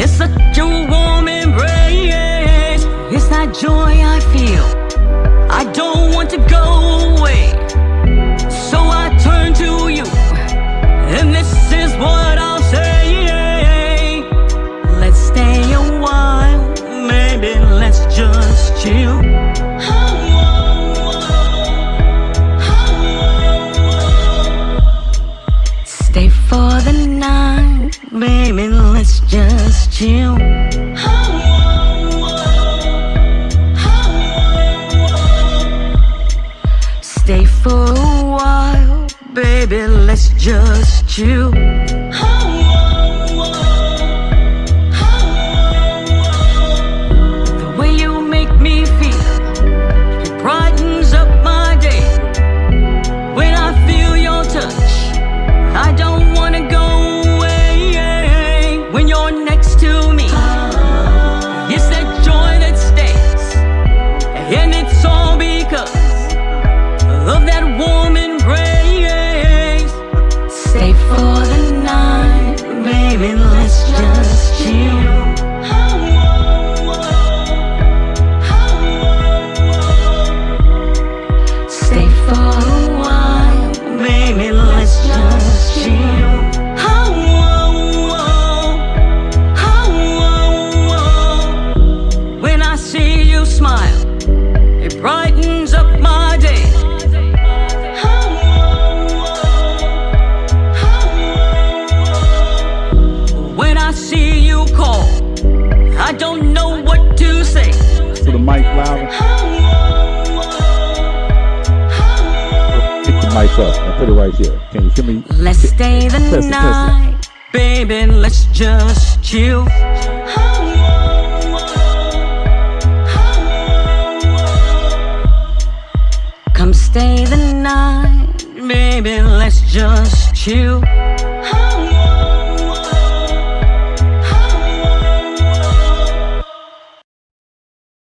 It's such a warm embrace. It's that joy I feel. I don't want to go away. So I turn to you, and this is what I'll say. Let's stay a while, maybe let's just chill. Stay for the night, baby, let's just chill. Stay for a while, baby, let's just chill. The way you make me feel, it brightens up my day. When I feel your touch, I don't wanna go away. When you're next to me, it's that joy that stays. And it's all because of that warm embrace. Stay for the night, baby, let's just chill. Stay for a while, baby, let's just chill. When I see you smile, it brightens up my day. When I see you call, I don't know what to say. So the mic louder. Pick the mic up and put it right here. Can you hear me? Let's stay the night, baby, let's just chill. Come stay the night, baby, let's just chill.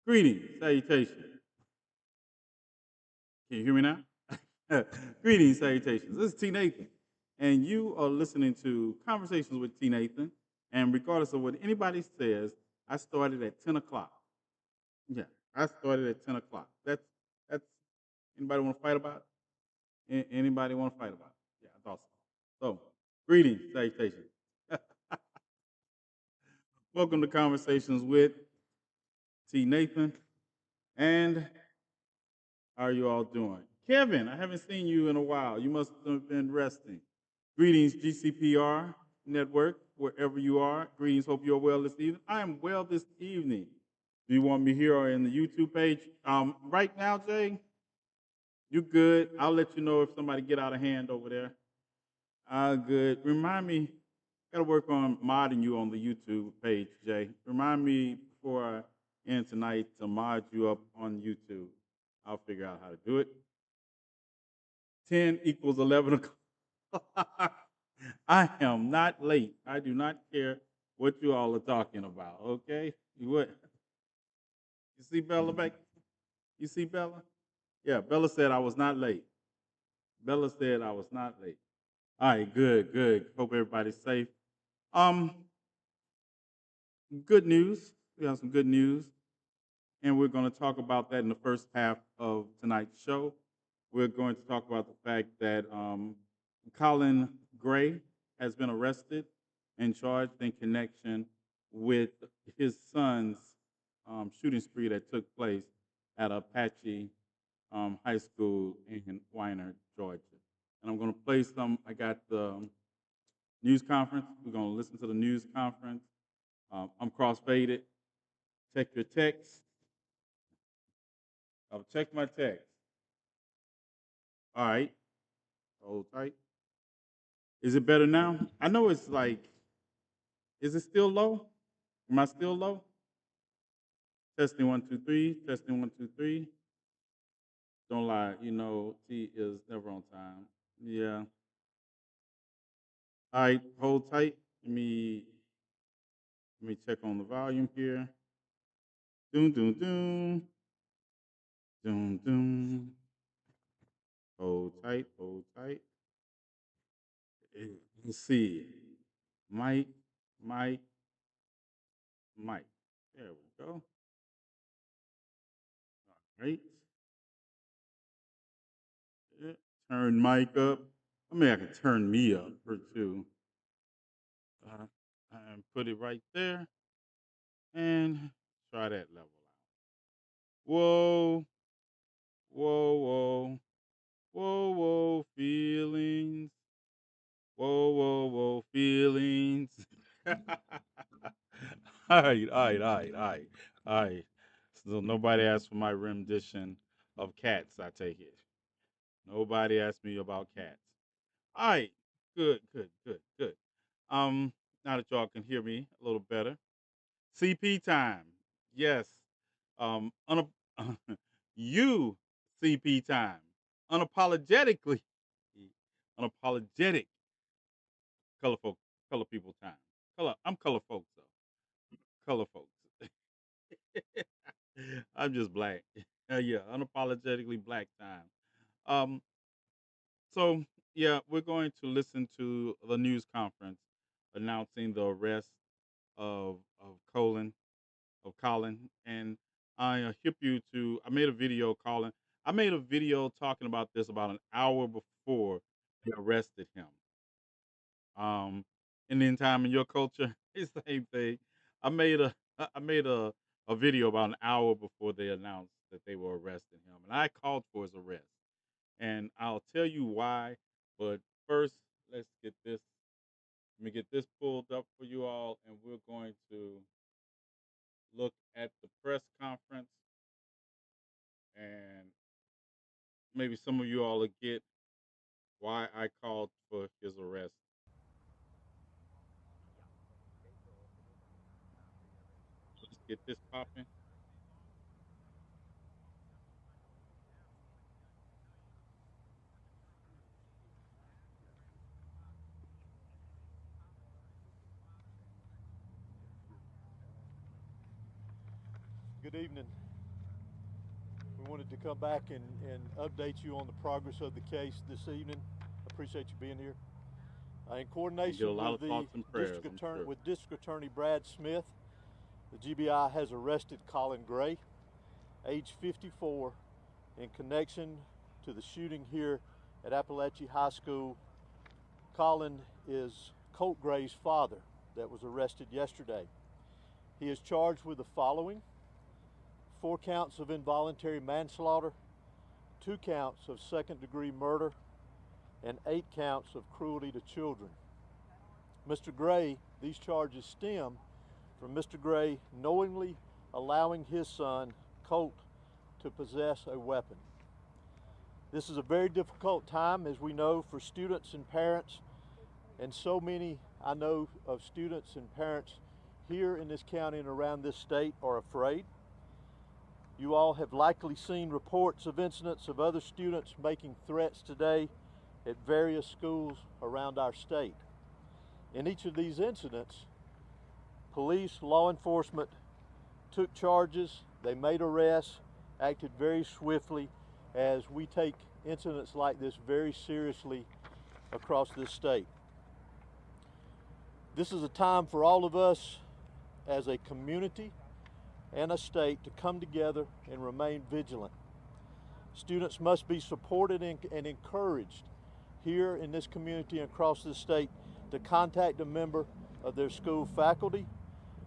Greetings, salutations. Can you hear me now? Greetings, salutations. This is TNathan, and you are listening to Conversations with TNathan. And regardless of what anybody says, I started at 10 o'clock. Yeah, I started at 10 o'clock. That's anybody want to fight about it? Anybody want to fight about it? Yeah, that's awesome. So, greetings, salutations. Welcome to Conversations with TNathan. And how are you all doing? Kevin, I haven't seen you in a while. You must have been resting. Greetings, GCPR Network, wherever you are. Greetings, hope you're well this evening. I am well this evening. Do you want me here or in the YouTube page? Right now, Jay, you good. I'll let you know if somebody get out of hand over there. Good. Remind me, got to work on modding you on the YouTube page, Jay. Remind me before I end tonight to mod you up on YouTube. I'll figure out how to do it. 10 equals 11 o'clock. I am not late. I do not care what you all are talking about, okay? You see Bella back? You see Bella? Yeah, Bella said I was not late. Bella said I was not late. All right, good, good. Hope everybody's safe. Good news. We have some good news. And we're going to talk about that in the first half of tonight's show. We're going to talk about the fact that Colin Gray has been arrested and charged in connection with his son's shooting spree that took place at Apache High School in Weiner, Georgia. And I'm going to play some. I got the news conference. We're going to listen to the news conference. I'm cross-faded. Check your text. I'll check my text. All right. Hold tight. Is it better now? I know it's like, is it still low? Am I still low? Testing 1, 2, 3. Testing 1, 2, 3. Don't lie. You know, T is never on time. Yeah. All right. Hold tight. Let me check on the volume here. Doom, doom, doom. Doom, doom. Hold tight. Hold tight. Let's see. Mic. mic. There we go. All right. Yeah. Turn mic up. I mean, I can turn me up for two. And put it right there and try that level out. Whoa, whoa, whoa, whoa, whoa, feelings. Whoa, whoa, whoa, feelings. All right, all right, all right, all right, all right. So nobody asked for my rendition of Cats, I take it. Nobody asked me about Cats. All right, good, good, good, good. Um, Now that y'all can hear me a little better. CP time. Yes. Um, unap- you CP time. Unapologetically, unapologetic color folk, color people time. Color. I'm color folks though. Color folks. I'm just black. Yeah, unapologetically black time. Um, so yeah, we're going to listen to the news conference announcing the arrest of Colin, and I hip you to. I made a video calling. I made a video talking about this about an hour before they arrested him. Um, Indian time in your culture, it's the same thing. I made a video about an hour before they announced that they were arresting him, and I called for his arrest. And I'll tell you why. But first, let's get this. Let me get this pulled up for you all, and we're going to look at the press conference, and maybe some of you all will get why I called for his arrest. Let's get this popping. Good evening. We wanted to come back and update you on the progress of the case this evening. I appreciate you being here. In You get a coordination lot with of the thoughts and prayers, I'm sure. District Attorney Brad Smith, the GBI has arrested Colin Gray, age 54, in connection to the shooting here at Appalachia High School. Colin is Colt Gray's father that was arrested yesterday. He is charged with the following: 4 counts of involuntary manslaughter, 2 counts of second-degree murder, and 8 counts of cruelty to children. Mr. Gray, these charges stem from Mr. Gray knowingly allowing his son, Colt, to possess a weapon. This is a very difficult time, as we know, for students and parents, and so many I know of students and parents here in this county and around this state are afraid. You all have likely seen reports of incidents of other students making threats today at various schools around our state. In each of these incidents, police, law enforcement took charges, they made arrests, acted very swiftly, as we take incidents like this very seriously across this state. This is a time for all of us as a community and a state to come together and remain vigilant. Students must be supported and encouraged here in this community and across this state to contact a member of their school faculty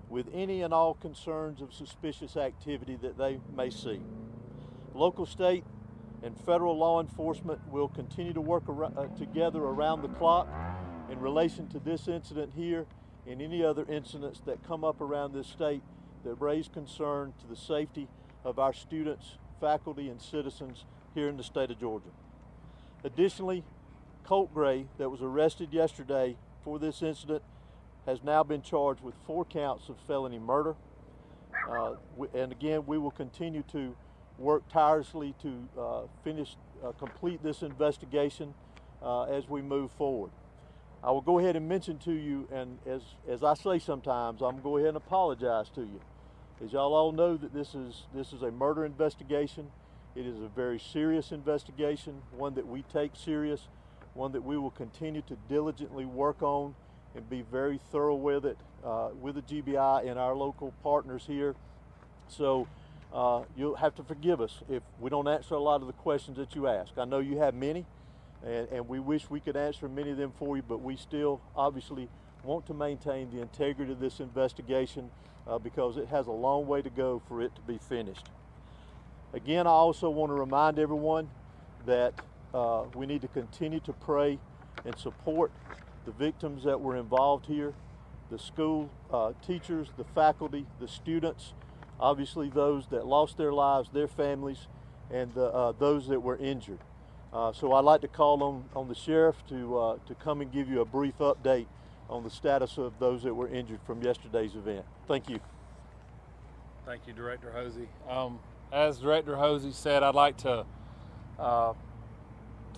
with any and all concerns of suspicious activity that they may see. Local, state, and federal law enforcement will continue to work together around the clock in relation to this incident here and any other incidents that come up around this state that raise concern to the safety of our students, faculty, and citizens here in the state of Georgia. Additionally, Colt Gray, that was arrested yesterday for this incident, has now been charged with 4 counts of felony murder. And again, we will continue to work tirelessly to complete this investigation as we move forward. I will go ahead and mention to you, and as I say sometimes, I'm going to go ahead and apologize to you. As y'all all know, that this is a murder investigation. It is a very serious investigation, one that we take serious, one that we will continue to diligently work on and be very thorough with it, with the GBI and our local partners here. So you'll have to forgive us if we don't answer a lot of the questions that you ask. I know you have many, and we wish we could answer many of them for you, but we still obviously want to maintain the integrity of this investigation because it has a long way to go for it to be finished. Again, I also want to remind everyone that we need to continue to pray and support the victims that were involved here, the school teachers, the faculty, the students, obviously those that lost their lives, their families, and those that were injured. So I'd like to call on the sheriff to come and give you a brief update on the status of those that were injured from yesterday's event. Thank you. Thank you, Director Hosey. As Director Hosey said, I'd like to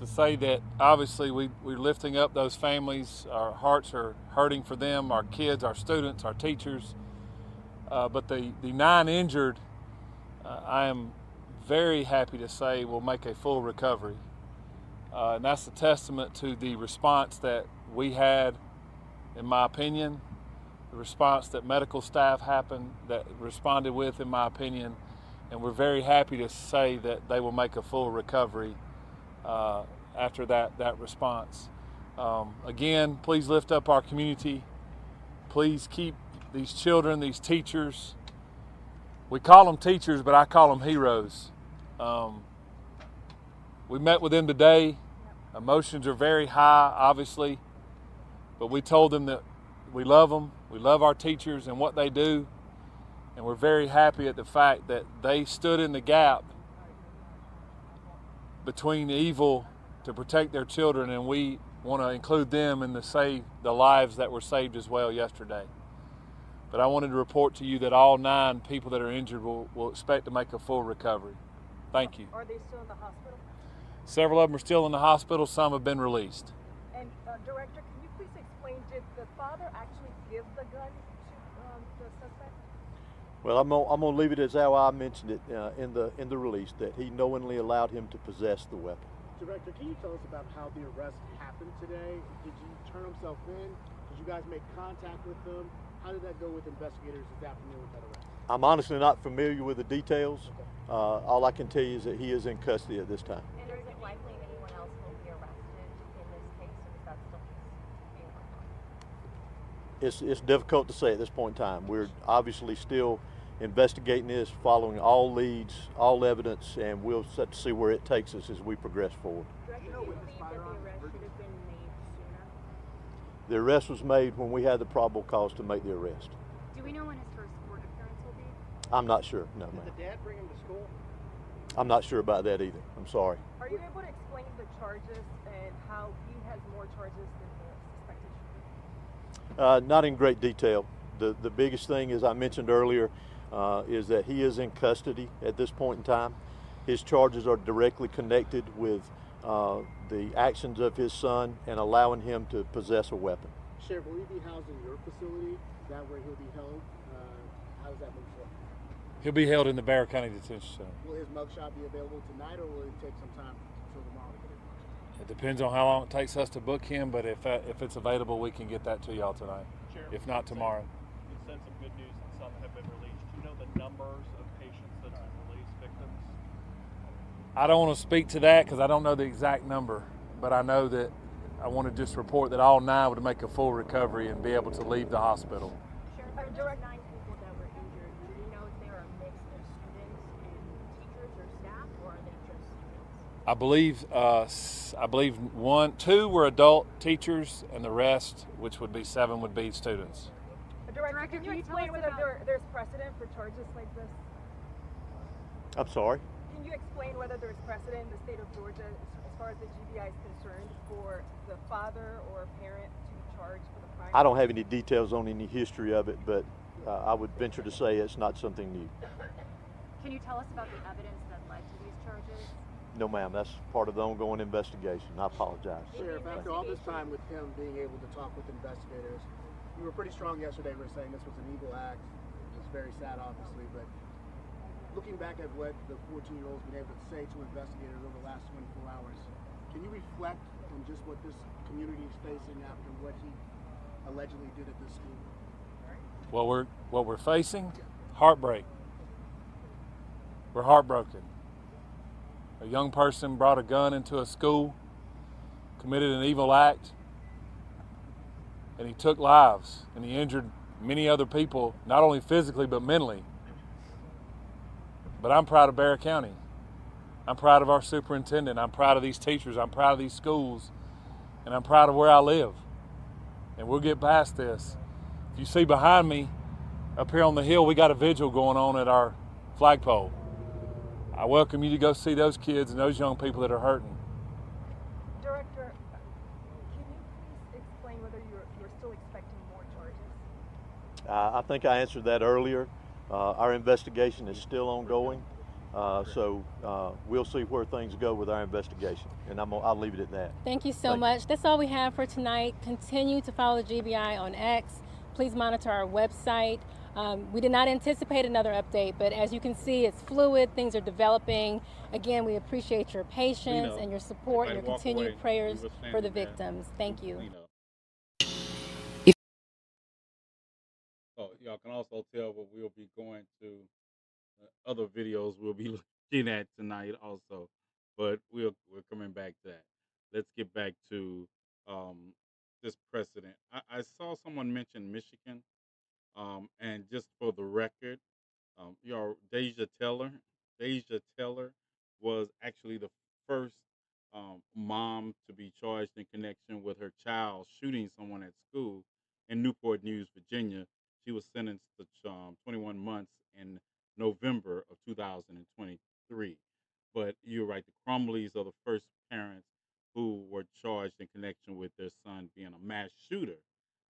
say that obviously we're lifting up those families. Our hearts are hurting for them, our kids, our students, our teachers. But the 9 injured, I am very happy to say will make a full recovery. And that's a testament to the response that we had, in my opinion, the response that medical staff responded with, in my opinion, and we're very happy to say that they will make a full recovery after that response. Again, please lift up our community. Please keep these children, these teachers. We call them teachers, but I call them heroes. We met with them today. Emotions are very high, obviously, but we told them that we love them. We love our teachers and what they do. And we're very happy at the fact that they stood in the gap between evil to protect their children, and we want to include them in the lives that were saved as well yesterday. But I wanted to report to you that all 9 people that are injured will expect to make a full recovery. Thank you. Are they still in the hospital? Several of them are still in the hospital. Some have been released. And Director, can you please explain, did the father actually give the gun to the suspect? Well, I'm gonna leave it as how I mentioned it in the release, that he knowingly allowed him to possess the weapon. Director, can you tell us about how the arrest happened today? Did you turn himself in? Did you guys make contact with them? How did that go with investigators this afternoon with that arrest? I'm honestly not familiar with the details. All I can tell you is that he is in custody at this time. And is it likely anyone else will be arrested in this case, or is that still being worked on? It's difficult to say at this point in time. We're obviously still investigating this, following all leads, all evidence, and we'll set to see where it takes us as we progress forward. Director, do you believe that the arrest should have been made sooner? The arrest was made when we had the probable cause to make the arrest. Do we know when his first court appearance will be? I'm not sure, no, Did ma'am. the dad bring him to school? I'm not sure about that either. I'm sorry. Are you able to explain the charges and how he has more charges than the suspected shooter? Not in great detail. The biggest thing, as I mentioned earlier, is that he is in custody at this point in time. His charges are directly connected with the actions of his son and allowing him to possess a weapon. Sheriff, will he be housed in your facility? Is that where he'll be held? How does that move forward? He'll be held in the Bexar County Detention Center. Will his mugshot be available tonight, or will it take some time until tomorrow to get his mugshot? It depends on how long it takes us to book him, but if it's available, we can get that to y'all tonight. Sheriff, If not tomorrow. You said some good news that some have been released. Do you know the numbers of patients that have been released, victims? I don't want to speak to that because I don't know the exact number, but I know that I want to just report that all 9 would make a full recovery and be able to leave the hospital. Sheriff, there were 9 people that were injured. Do you know if they were a mix of students and teachers or staff, or are they just students? I believe 2 were adult teachers, and the rest, which would be 7, would be students. Director, can you explain whether there's precedent for charges like this? I'm sorry? Can you explain whether there's precedent in the state of Georgia as far as the GBI is concerned for the father or parent to be charged for the crime? I don't have any details on any history of it, but I would venture to say it's not something new. Can you tell us about the evidence that led to these charges? No, ma'am, that's part of the ongoing investigation. I apologize. Sheriff, after all this time with him being able to talk with investigators, you were pretty strong yesterday. We were saying this was an evil act. It's very sad, obviously, but looking back at what the 14-year-old's been able to say to investigators over the last 24 hours, can you reflect on just what this community is facing after what he allegedly did at this school? What we're facing, heartbreak. We're heartbroken. A young person brought a gun into a school, committed an evil act, and he took lives, and he injured many other people, not only physically but mentally. But I'm proud of Barrett County. I'm proud of our superintendent. I'm proud of these teachers. I'm proud of these schools. And I'm proud of where I live. And we'll get past this. If you see behind me, up here on the hill, we got a vigil going on at our flagpole. I welcome you to go see those kids and those young people that are hurting. Director, can you please explain whether you're still expecting more charges? I think I answered that earlier. Our investigation is still ongoing. So we'll see where things go with our investigation, and I'll leave it at that. Thank you so much. That's all we have for tonight. Continue to follow the GBI on X. Please monitor our website. We did not anticipate another update, but as you can see, it's fluid. Things are developing. Again, we appreciate your patience and your support and your continued prayers for the victims. Thank you. Oh, y'all can also tell what we'll be going to other videos we'll be looking at tonight also, but we're coming back to that. Let's get back to um, this precedent. I saw someone mention Michigan, and just for the record, Deja Taylor was actually the first mom to be charged in connection with her child shooting someone at school in Newport News, Virginia. She was sentenced to 21 months in November of 2023. But you're right, the Crumleys are the first parents who were charged in connection with their son being a mass shooter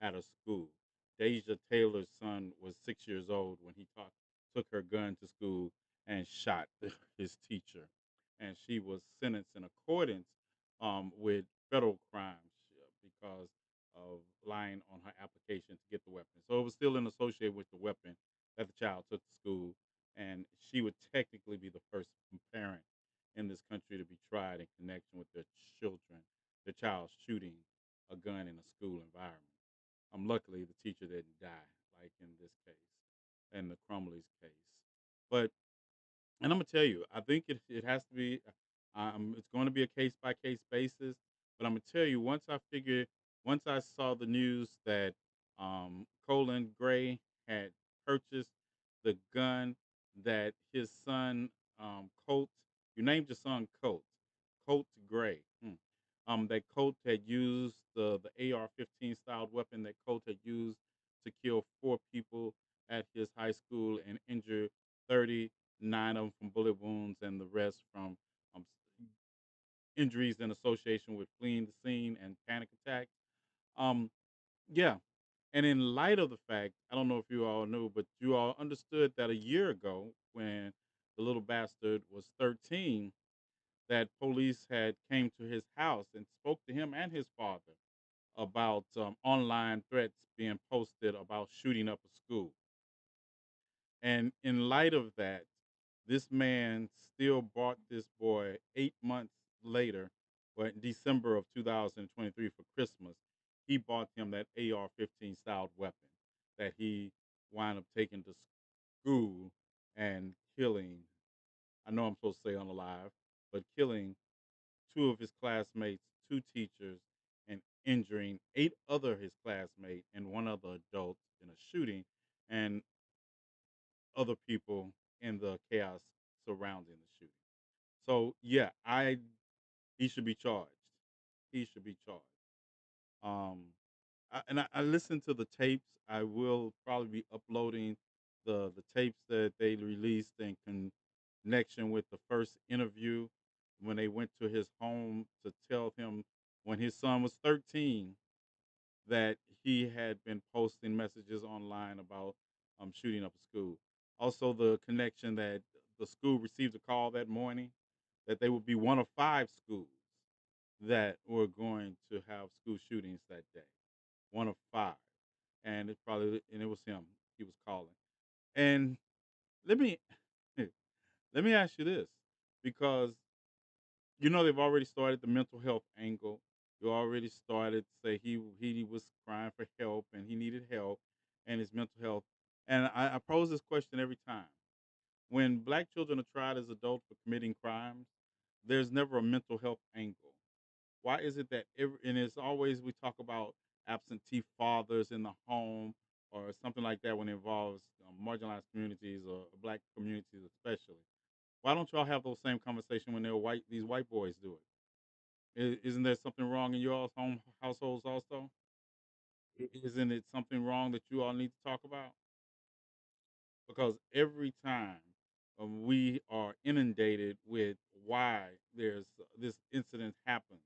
at a school. Deja Taylor's son was 6 years old when he took her gun to school and shot his teacher. And she was sentenced in accordance with federal crimes because of lying on her application to get the weapon. So it was still associated with the weapon that the child took to school. And she would technically be the first parent in this country to be tried in connection with their child shooting a gun in a school environment. Luckily, the teacher didn't die, like in this case, in the Crumley's case. But and I'm gonna tell you, I think it has to be. It's going to be a case by case basis. But I'm gonna tell you, once I saw the news that Colin Gray had purchased the gun that his son Colt, you named your son Colt Gray. That Colt had used the AR-15 styled weapon that Colt had used to kill 4 people at his high school and injure 39 of them from bullet wounds and the rest from um, injuries in association with fleeing the scene and panic attacks. Um, yeah. And in light of the fact, I don't know if you all knew, but you all understood that a year ago, when the little bastard was 13, that police had came to his house and spoke to him and his father about online threats being posted about shooting up a school. And in light of that, this man still bought this boy 8 months later, or in December of 2023 for Christmas. He bought him that AR-15 styled weapon that he wound up taking to school and killing. I know I'm supposed to say unalive, but killing 2 of his classmates, 2 teachers, and injuring 8 other his classmates and 1 other adult in a shooting, and other people in the chaos surrounding the shooting. So yeah, I he should be charged. He should be charged. Um, I listened to the tapes. I will probably be uploading the tapes that they released in connection with the first interview when they went to his home to tell him when his son was 13 that he had been posting messages online about shooting up a school. Also, the connection that the school received a call that morning that they would be one of 5 schools that were going to have school shootings that day. One of 5, and it was him. He was calling. And let me let me ask you this, because they've already started the mental health angle You already started to say he was crying for help and he needed help and his mental health. And I pose this question every time. When black children are tried as adults for committing crimes, there's never a mental health angle. Why is it that and it's always we talk about absentee fathers in the home or something like that when it involves marginalized communities or black communities especially. Why don't y'all have those same conversation when they're white? These white boys do it. Isn't there something wrong in your all's home households also? Isn't it something wrong that you all need to talk about? Because every time we are inundated with why there's this incident happens,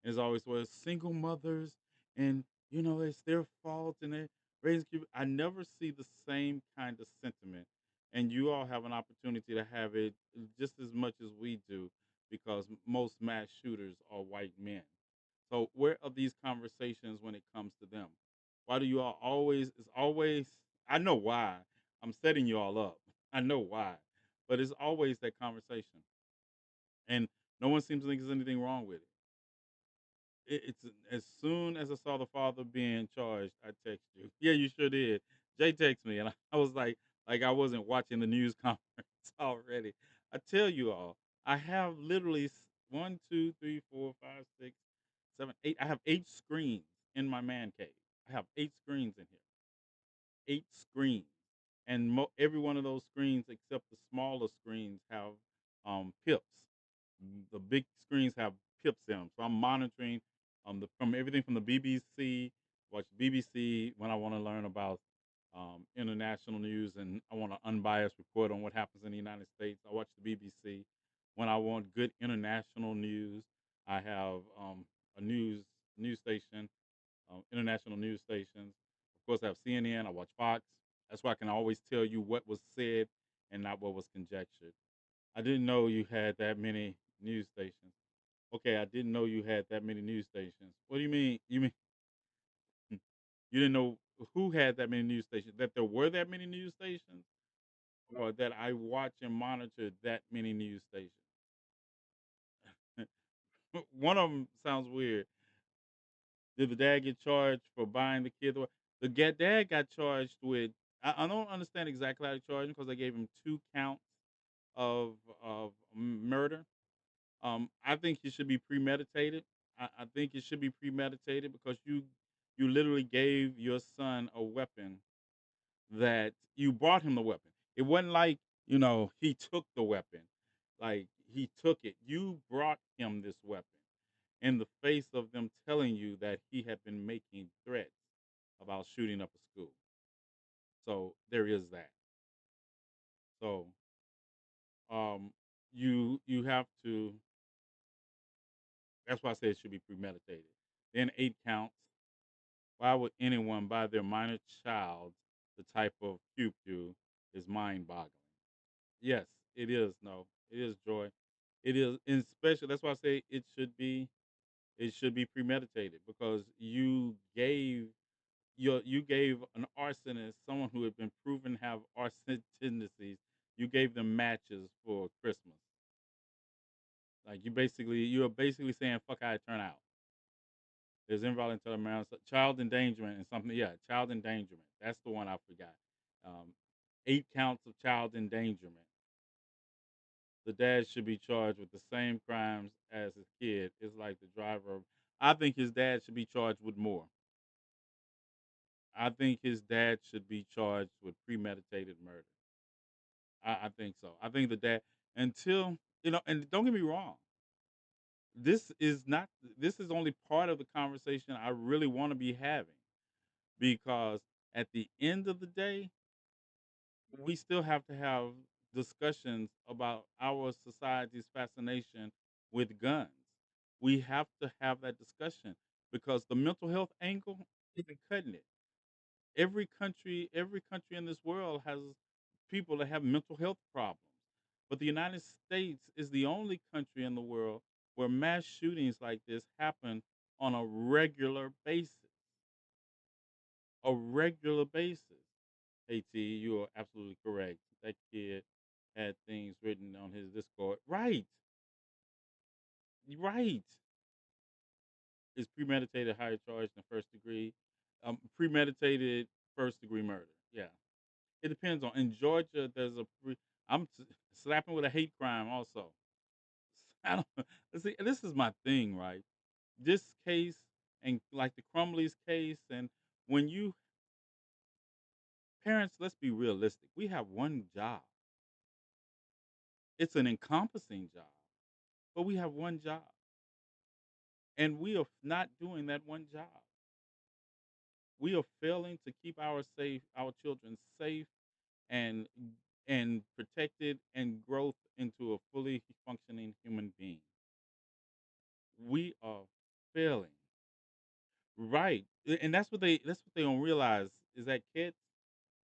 there's always well single mothers and it's their fault and they're raising kids. I never see the same kind of sentiment, and you all have an opportunity to have it just as much as we do because most mass shooters are white men. So where are these conversations when it comes to them? Why do you all always? It's always. I know why. I'm setting you all up. I know why, but it's always that conversation, and no one seems to think there's anything wrong with it. It's as soon as I saw the father being charged, I text you. Yeah, you sure did. Jay texted me, and I was like I wasn't watching the news conference already. I tell you all, I have literally one, two, three, four, five, six, seven, eight. I have 8 screens in my man cave. I have 8 screens in here. 8 screens, and every one of those screens, except the smaller screens, have pips. The big screens have pips in them. So I'm monitoring from everything from the BBC. Watch BBC when I want to learn about international news and I want an unbiased report on what happens in the United States. I watch the BBC. When I want good international news, I have a news station, international news stations. Of course, I have CNN. I watch Fox. That's why I can always tell you what was said and not what was conjectured. I didn't know you had that many news stations. Okay, I didn't know you had that many news stations. What do you mean? You mean you didn't know who had that many news stations? That there were that many news stations, or that I watch and monitor that many news stations? One of them sounds weird. Did the dad get charged for buying the kid? Dad got charged with. I don't understand exactly how they charged him because they gave him 2 counts of murder. I think it should be premeditated. I think it should be premeditated because you literally gave your son a weapon that you brought him the weapon. It wasn't like he took the weapon, like he took it. You brought him this weapon in the face of them telling you that he had been making threats about shooting up a school. So there is that. So um, you have to. That's why I say it should be premeditated. Then 8 counts. Why would anyone buy their minor child the type of pew pew is mind boggling. Yes, it is. No, it is joy. It is, and especially that's why I say it should be premeditated because you gave an arsonist, someone who had been proven to have arson tendencies, you gave them matches for Christmas. Like you're basically saying fuck how it turn out. There's involuntary manslaughter, child endangerment, and something. Yeah, child endangerment. That's the one I forgot. 8 counts of child endangerment. The dad should be charged with the same crimes as his kid. It's like the driver. I think his dad should be charged with more. I think his dad should be charged with premeditated murder. I think so. I think the dad until and don't get me wrong. This is not. This is only part of the conversation I really want to be having because at the end of the day, we still have to have discussions about our society's fascination with guns. We have to have that discussion because the mental health angle isn't cutting it. Every country in this world has people that have mental health problems. But the United States is the only country in the world where mass shootings like this happen on a regular basis. A regular basis. Hey T, you are absolutely correct. That kid had things written on his Discord. Right. Right. is premeditated higher charge than first degree. Premeditated first degree murder. Yeah, it depends on. In Georgia, there's a. Slapping with a hate crime also. I don't see. This is my thing, right? This case and like the Crumley's case, and when you parents, let's be realistic. We have one job. It's an encompassing job, but we have one job, and we are not doing that one job. We are failing to keep our children safe and protected and growth into a fully functioning human being. We are failing. Right. And that's what they don't realize is that kid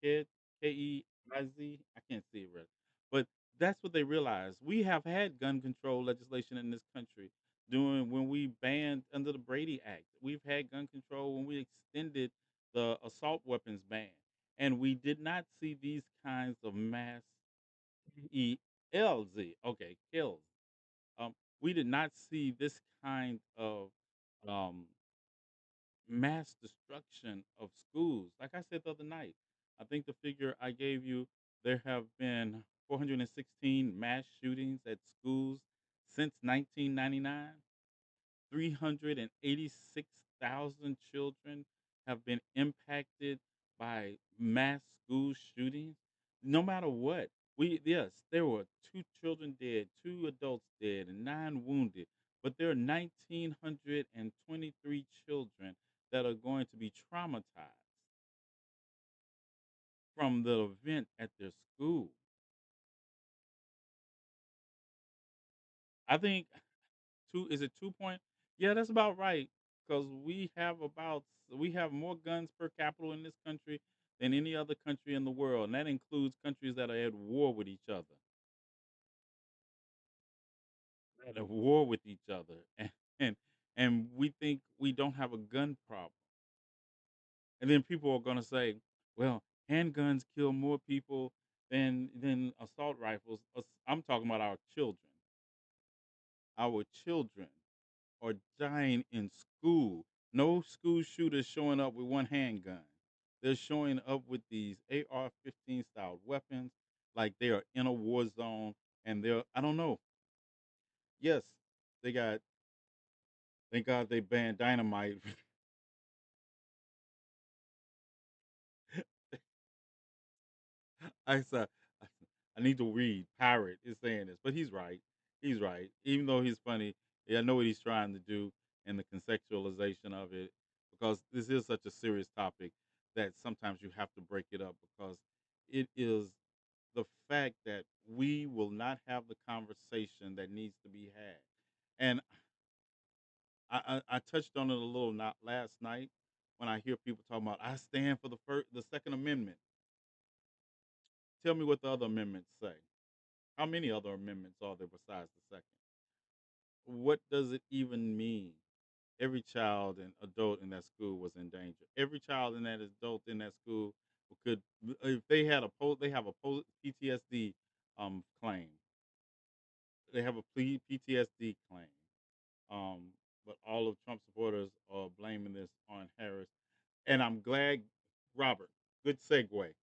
KEIZ, I can't see it right. But that's what they realize. We have had gun control legislation in this country during when we banned under the Brady Act. We've had gun control when we extended the assault weapons ban. And we did not see these kinds of mass ELZ, okay, kills. We did not see this kind of um, mass destruction of schools. Like I said the other night, I think the figure I gave you, there have been 416 mass shootings at schools since 1999. 386,000 children have been impacted by mass school shootings. No matter what, yes, there were 2 children dead, 2 adults dead, and 9 wounded. But there are 1,923 children that are going to be traumatized from the event at their school. I think is it 2 point? Yeah, that's about right. Because we have more guns per capita in this country than any other country in the world, and that includes countries that are at war with each other. At war with each other, and and we think we don't have a gun problem. And then people are going to say, "Well, handguns kill more people than assault rifles." I'm talking about our children. Our children are dying in school. No school shooters showing up with one handgun. They're showing up with these AR-15 style weapons, like they are in a war zone, and I don't know. Yes, they got. Thank God they banned dynamite. I said, I need to read. Pirate is saying this, but he's right. He's right. Even though he's funny, yeah, I know what he's trying to do and the conceptualization of it, because this is such a serious topic that sometimes you have to break it up because it is the fact that we will not have the conversation that needs to be had. And I touched on it a little not last night when I hear people talking about I stand for the Second Amendment. Tell me what the other amendments say. How many other amendments are there besides the second? What does it even mean? Every child and adult in that school was in danger. Every child and that adult in that school could, if they had they have a PTSD claim. They have a PTSD claim. But all of Trump supporters are blaming this on Harris, and I'm glad, Robert. Good segue.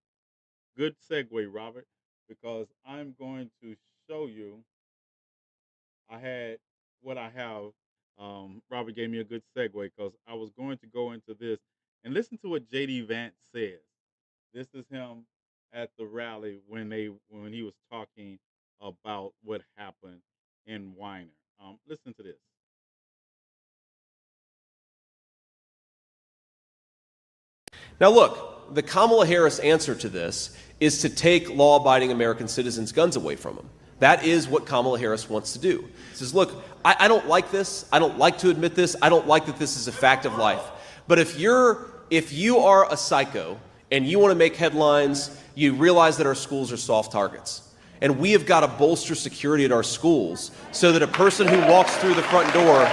Good segue, Robert, because I'm going to show you. I had what I have. Robert gave me a good segue because I was going to go into this and listen to what JD Vance says. This is him at the rally when he was talking about what happened in Weiner. Listen to this. Now, look, the Kamala Harris answer to this is to take law-abiding American citizens' guns away from them. That is what Kamala Harris wants to do. She says, look, I don't like this. I don't like to admit this. I don't like that this is a fact of life. But if you are a psycho and you want to make headlines, you realize that our schools are soft targets. And we have got to bolster security at our schools so that a person who walks through the front door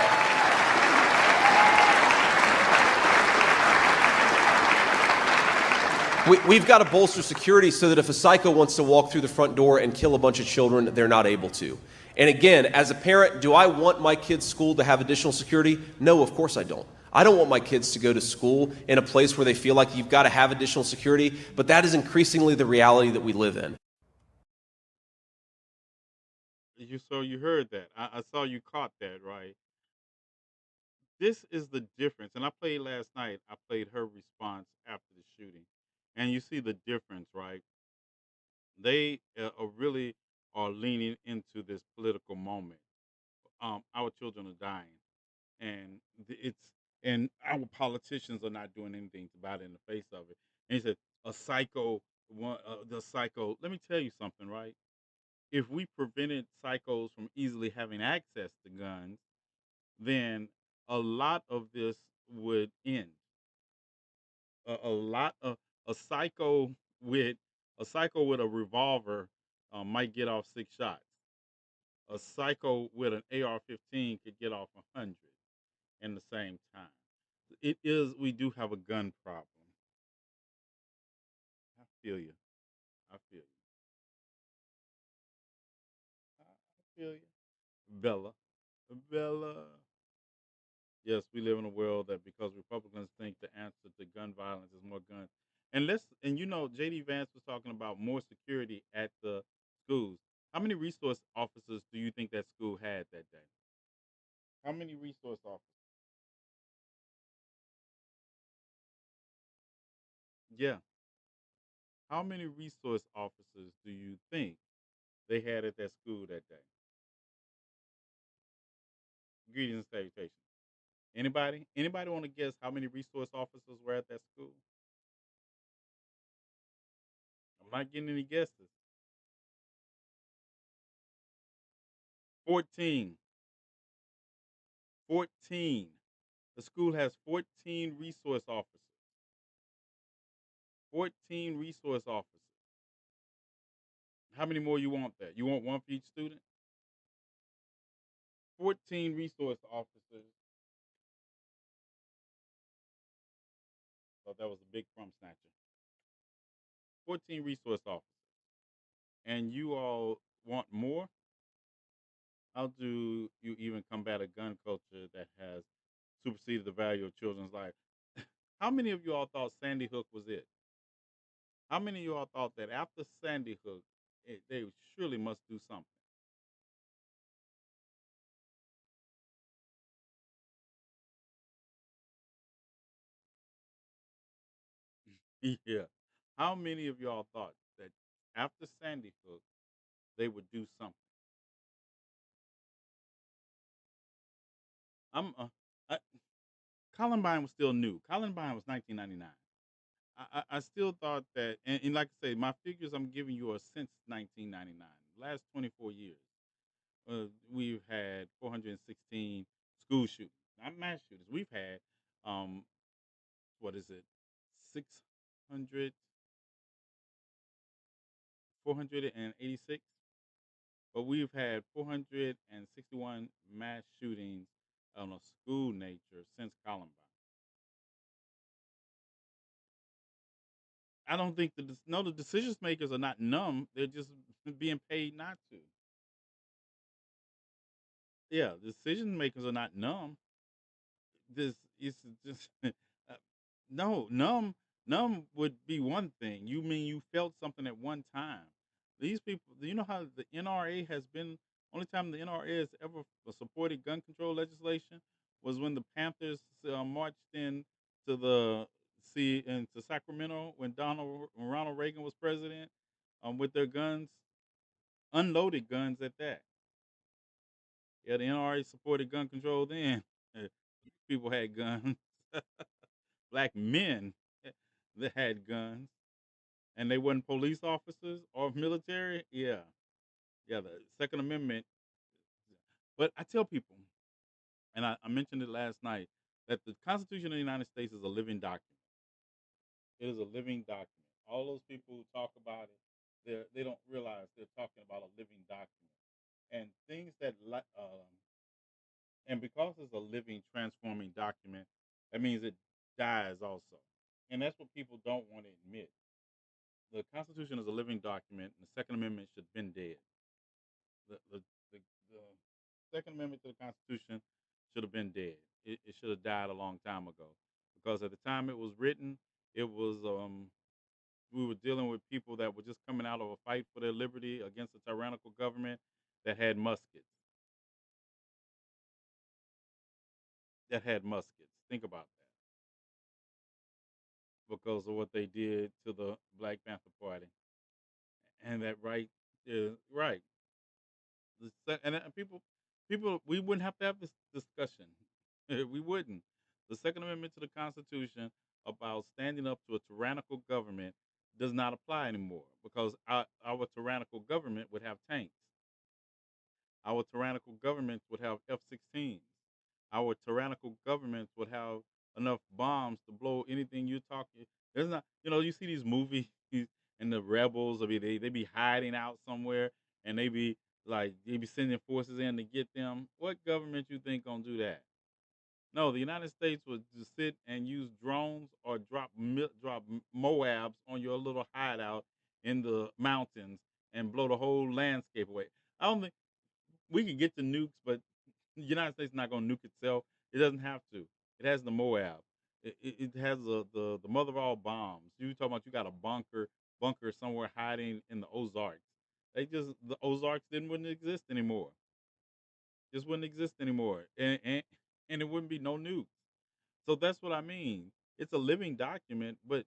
We've got to bolster security so that if a psycho wants to walk through the front door and kill a bunch of children, they're not able to. And again, as a parent, do I want my kids' school to have additional security? No, of course I don't. I don't want my kids to go to school in a place where they feel like you've got to have additional security, but that is increasingly the reality that we live in. You heard that. I saw you caught that, right? This is the difference. And I played last night. I played her response after the shooting, and you see the difference, right? They are really are leaning into this political moment. Our children are dying, and it's and our politicians are not doing anything about it in the face of it. And he said, "A psycho, the psycho." Let me tell you something, right? If we prevented psychos from easily having access to guns, then a lot of this would end. A lot of a psycho with a psycho with a revolver might get off 6 shots. A psycho with an AR-15 could get off 100 in the same time. It is we do have a gun problem. I feel you. I feel you. I feel you. Bella. Bella. Yes, we live in a world that because Republicans think the answer to gun violence is more guns. And you know, JD Vance was talking about more security at the schools. How many resource officers do you think that school had that day? How many resource officers? Yeah. How many resource officers do you think they had at that school that day? Greetings and salutations. Anybody? Anybody want to guess how many resource officers were at that school? I'm not getting any guesses. 14. 14. The school has 14 resource officers. 14 resource officers. How many more you want that? You want one for each student? 14 resource officers. Thought that was a big crumb snatcher. 14 resource officers. And you all want more? How do you even combat a gun culture that has superseded the value of children's life? How many of you all thought Sandy Hook was it? How many of you all thought that after Sandy Hook, they surely must do something? Yeah. How many of y'all thought that after Sandy Hook, they would do something? I'm I, Columbine was still new. Columbine was 1999. I still thought that, and like I say, my figures I'm giving you are since 1999, last 24 years. We've had 416 school shootings, not mass shootings. We've had, what is it, 600, 486, but we've had 461 mass shootings on a school nature since Columbine. I don't think the decision makers are not numb. They're just being paid not to. Yeah, the decision makers are not numb. This is just no numb would be one thing. You mean you felt something at one time. These people, do you know how the NRA has been? Only time the NRA has ever supported gun control legislation was when the Panthers marched in to the see into Sacramento when Ronald Reagan was president, with their guns, unloaded guns at that. Yeah, the NRA supported gun control then. People had guns. Black men that had guns, and they weren't police officers or military. Yeah, yeah, the Second Amendment. But I tell people, and I mentioned it last night, that the Constitution of the United States is a living document. It is a living document. All those people who talk about it, they don't realize they're talking about a living document, and things that and because it's a living, transforming document, that means it dies also, and that's what people don't want to admit. The Constitution is a living document, and the Second Amendment should have been dead. The Second Amendment to the Constitution should have been dead. It should have died a long time ago, because at the time it was written, it was we were dealing with people that were just coming out of a fight for their liberty against a tyrannical government that had muskets. That had muskets. Think about that, because of what they did to the Black Panther Party, and that right is right. People, we wouldn't have to have this discussion. We wouldn't. The Second Amendment to the Constitution about standing up to a tyrannical government does not apply anymore, because our tyrannical government would have tanks. Our tyrannical governments would have F-16s. Our tyrannical governments would have enough bombs to blow anything you talk. There's not, you see these movies and the rebels. I mean, they be hiding out somewhere, and they be sending forces in to get them. What government you think gonna do that? No, the United States would just sit and use drones or drop Moabs on your little hideout in the mountains and blow the whole landscape away. I don't think we could get the nukes, but the United States is not going to nuke itself. It doesn't have to. It has the Moab. It has the mother of all bombs. You talking about you got a bunker somewhere hiding in the Ozarks. The Ozarks wouldn't exist anymore. Just wouldn't exist anymore, and it wouldn't be no nukes. So that's what I mean. It's a living document, but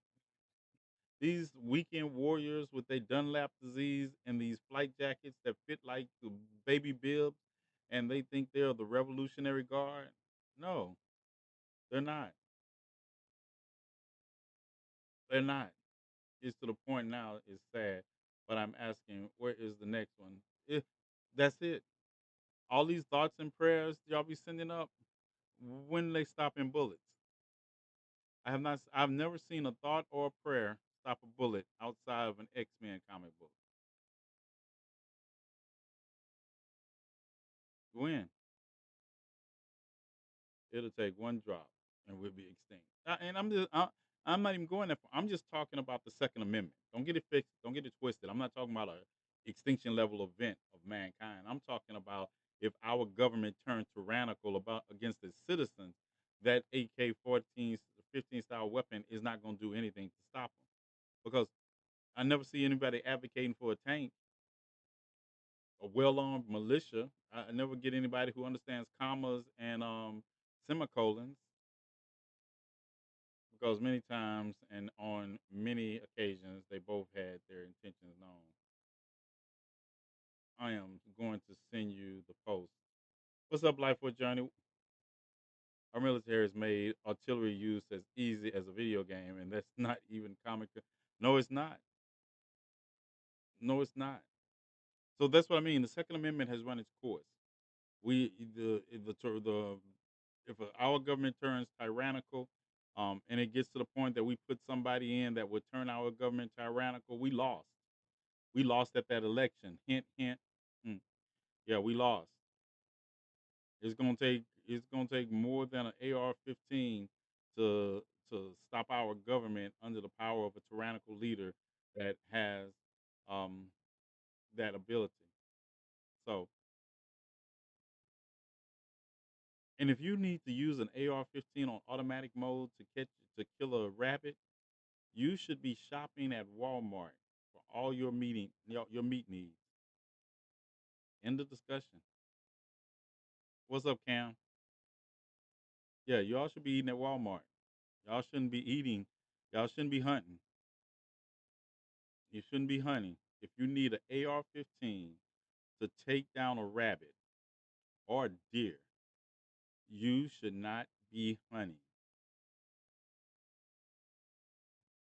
these weekend warriors with their Dunlap disease and these flight jackets that fit like the baby bibs, and they think they're the Revolutionary Guard. No, they're not. They're not. It's to the point now. It's sad, but I'm asking, where is the next one? If that's it, all these thoughts and prayers y'all be sending up, when they stop in bullets? I have not. I've never seen a thought or a prayer stop a bullet outside of an X-Men comic book. When? It'll take one drop and we'll be extinct. I'm not even going that far. I'm just talking about the Second Amendment. Don't get it fixed. Don't get it twisted. I'm not talking about a extinction level event of mankind. I'm talking about if our government turned tyrannical about against its citizens, that AK-14, 15 style weapon is not going to do anything to stop them. Because I never see anybody advocating for a tank, a well-armed militia. I never get anybody who understands commas and semicolons, because many times and on many occasions they both had their intentions known. I am going to send you the post. What's up, Lightfoot Journey? Our military has made artillery use as easy as a video game, and that's not even comic. No, it's not. No, it's not. So that's what I mean. The Second Amendment has run its course. We the if our government turns tyrannical, and it gets to the point that we put somebody in that would turn our government tyrannical, we lost. We lost at that election. Hint, hint. Mm. Yeah, we lost. It's gonna take more than an AR-15 to stop our government under the power of a tyrannical leader that has um, that ability. So, and if you need to use an AR-15 on automatic mode to kill a rabbit, you should be shopping at Walmart for all your meat needs. End of discussion. What's up, Cam? Yeah, y'all should be eating at Walmart. Y'all shouldn't be eating. Y'all shouldn't be hunting. You shouldn't be hunting. If you need an AR-15 to take down a rabbit or a deer, you should not be hunting.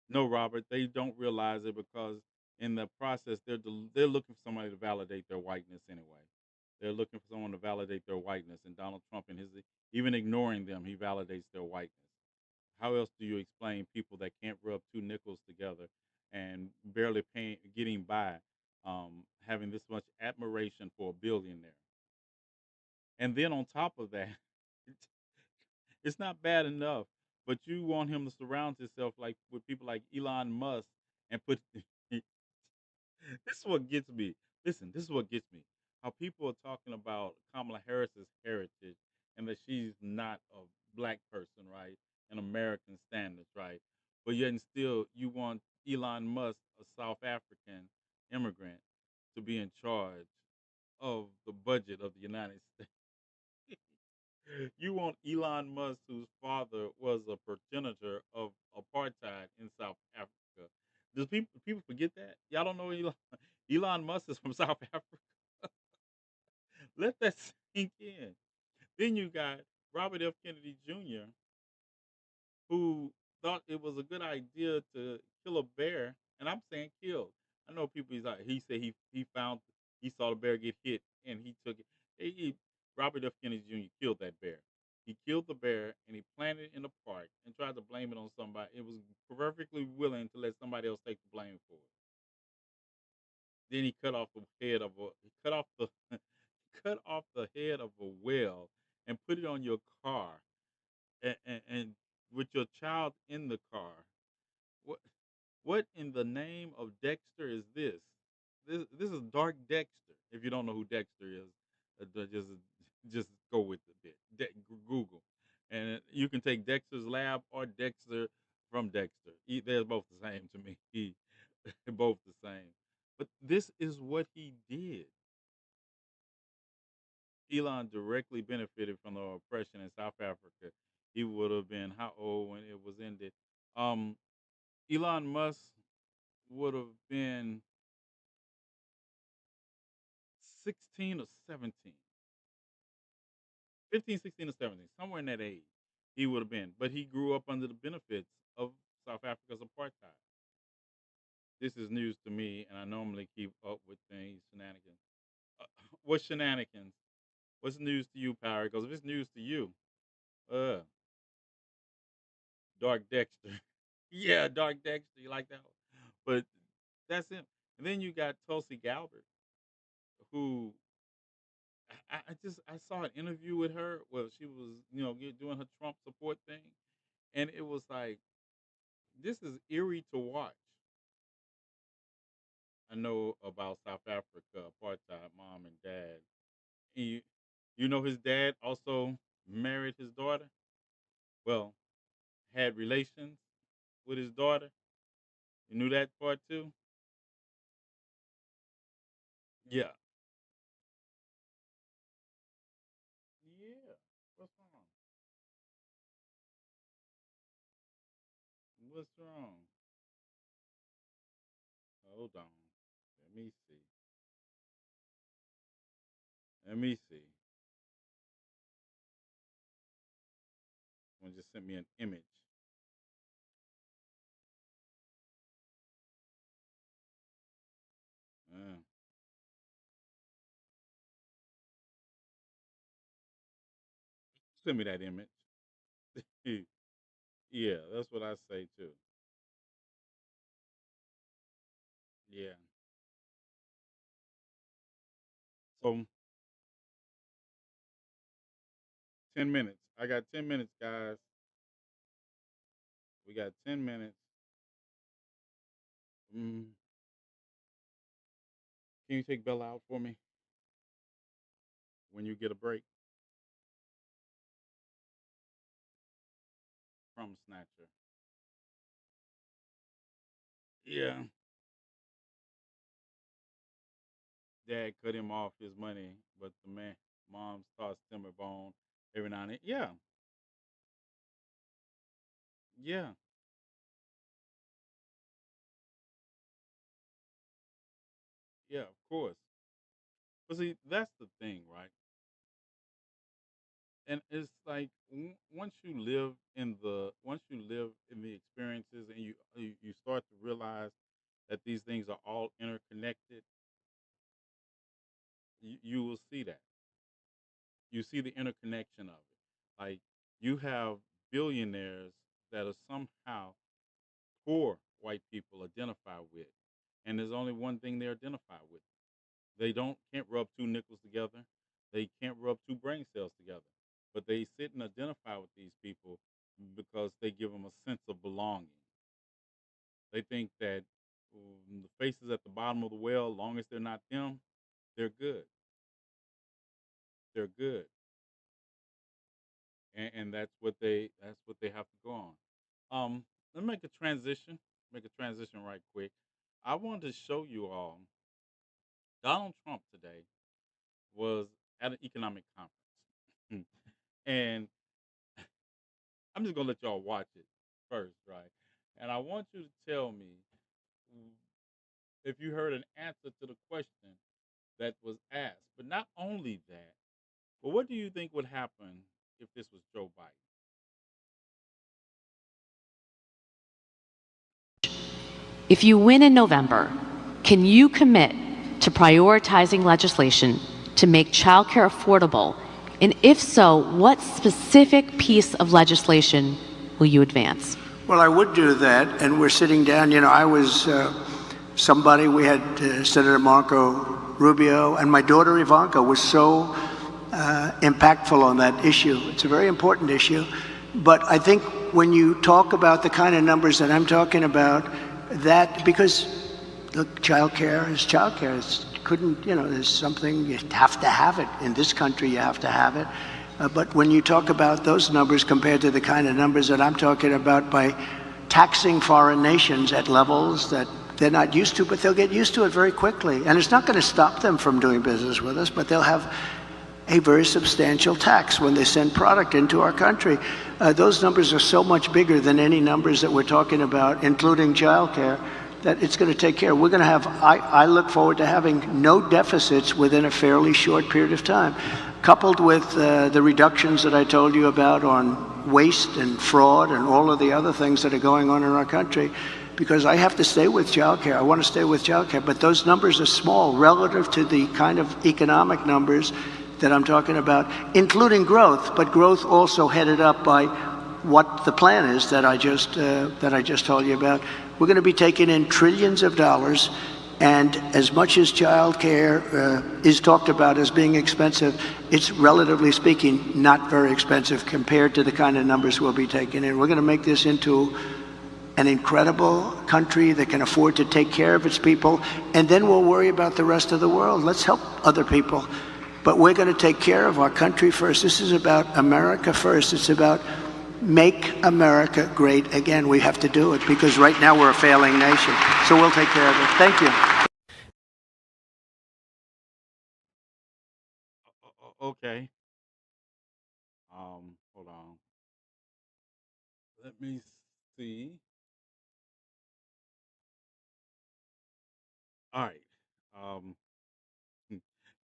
No, Robert, they don't realize it, because in the process they're looking for somebody to validate their whiteness anyway. They're looking for someone to validate their whiteness, and Donald Trump, and his even ignoring them, he validates their whiteness. How else do you explain people that can't rub two nickels together and barely getting by, having this much admiration for a billionaire? And then on top of that, it's not bad enough, but you want him to surround himself like with people like Elon Musk and put This is what gets me. Listen, this is what gets me. How people are talking about Kamala Harris's heritage and that she's not a black person, right? And American standards, right? But yet and still you want Elon Musk, a South African immigrant, to be in charge of the budget of the United States. You want Elon Musk, whose father was a progenitor of apartheid in South Africa. Does people forget that? Y'all don't know Elon Musk is from South Africa. Let that sink in. Then you got Robert F. Kennedy Jr., who thought it was a good idea to kill a bear, and I'm saying killed. I know people. He said he saw the bear get hit and he took it. Robert F. Kennedy Jr. killed that bear. He killed the bear and he planted it in the park and tried to blame it on somebody. It was perfectly willing to let somebody else take the blame for it. Then he cut off the head of a he cut off the cut off the head of a whale and put it on your car and with your child in the car. What what in the name of Dexter is this? This is Dark Dexter. If you don't know who Dexter is, just go with the bit. Google, and you can take Dexter's Lab or Dexter from Dexter. They're both the same to me. They're both the same. But this is what he did. Elon directly benefited from the oppression in South Africa. He would have been how old when it was ended? Um, Elon Musk would have been 16 or 17, 15, 16 or 17, somewhere in that age. He would have been, but he grew up under the benefits of South Africa's apartheid. This is news to me, and I normally keep up with things shenanigans. Uh, what's shenanigans? What's news to you, Power? Because if it's news to you, uh, Dark Dexter. Yeah, Dark Dexter. You like that one? But that's him. And then you got Tulsi Gabbard, who I saw an interview with her where she was doing her Trump support thing, and it was like this is eerie to watch. I know about South Africa apartheid, mom and dad. And you know his dad also married his daughter. Well, had relations with his daughter. You knew that part too. Yeah. Yeah. What's wrong? What's wrong? Hold on. Let me see. Let me see. Someone just sent me an image. Uh, send me that image. Yeah, that's what I say too. Yeah. So 10 minutes. I got 10 minutes, guys. We got 10 minutes. Mm. Can you take Bella out for me when you get a break? Crumb snatcher. Yeah. Dad cut him off his money, but the mom's tossed him a bone every now and then. Yeah. Yeah. Yeah. Of course. But see, that's the thing, right? And it's like once you live in the experiences and you start to realize that these things are all interconnected, you will see that you see the interconnection of it. Like you have billionaires that are somehow poor white people identify with, and there's only one thing they identify with. They don't can't rub two nickels together. They can't rub two brain cells together. But they sit and identify with these people because they give them a sense of belonging. They think that the faces at the bottom of the well, long as they're not them, they're good. They're good, and that's what they have to go on. Let me make a transition. Make a transition right quick. I wanted to show you all Donald Trump today was at an economic conference, and I'm just gonna let y'all watch it first, right? And I want you to tell me if you heard an answer to the question that was asked. But not only that, but what do you think would happen if this was Joe Biden? If you win in November, can you commit to prioritizing legislation to make childcare affordable? And if so, what specific piece of legislation will you advance? Well, I would do that, and we're sitting down. You know, I was somebody, we had Senator Marco Rubio, and my daughter Ivanka was so impactful on that issue. It's a very important issue. But I think when you talk about the kind of numbers that I'm talking about, that, because look, childcare is childcare. There's something, you have to have it. In this country, you have to have it. But when you talk about those numbers compared to the kind of numbers that I'm talking about by taxing foreign nations at levels that they're not used to, but they'll get used to it very quickly. And it's not going to stop them from doing business with us, but they'll have a very substantial tax when they send product into our country. Those numbers are so much bigger than any numbers that we're talking about, including childcare, that it's going to take care. We're going to have, I look forward to having no deficits within a fairly short period of time, coupled with the reductions that I told you about on waste and fraud and all of the other things that are going on in our country. Because I have to stay with childcare. I want to stay with childcare, but those numbers are small relative to the kind of economic numbers that I'm talking about, including growth, but growth also headed up by what the plan is that I just told you about. We're going to be taking in trillions of dollars, and as much as child care is talked about as being expensive, it's relatively speaking not very expensive compared to the kind of numbers we'll be taking in. We're going to make this into an incredible country that can afford to take care of its people, and then we'll worry about the rest of the world. Let's help other people. But we're going to take care of our country first. This is about America first. It's about make America great again. We have to do it because right now we're a failing nation. So we'll take care of it. Thank you. Okay. Hold on. Let me see. All right. Um,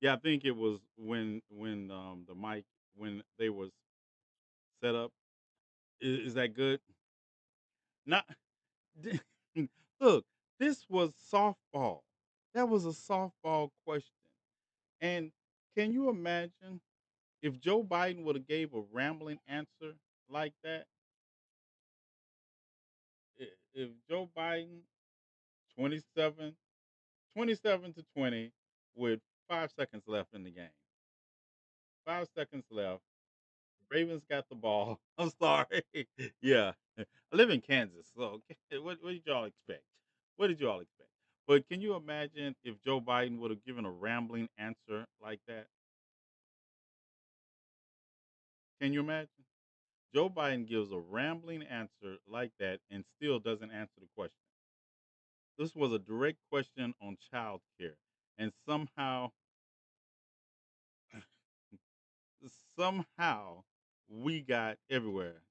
yeah, I think it was when the mic when they was set up. Is that good? Not. Look, this was softball. That was a softball question. And can you imagine if Joe Biden would have gave a rambling answer like that? If Joe Biden 27, 27 to 20 with 5 seconds left in the game. 5 seconds left. Ravens got the ball. I'm sorry. Yeah. I live in Kansas, so what did y'all expect? What did y'all expect? But can you imagine if Joe Biden would have given a rambling answer like that? Can you imagine? Joe Biden gives a rambling answer like that and still doesn't answer the question. This was a direct question on child care. And somehow we got everywhere.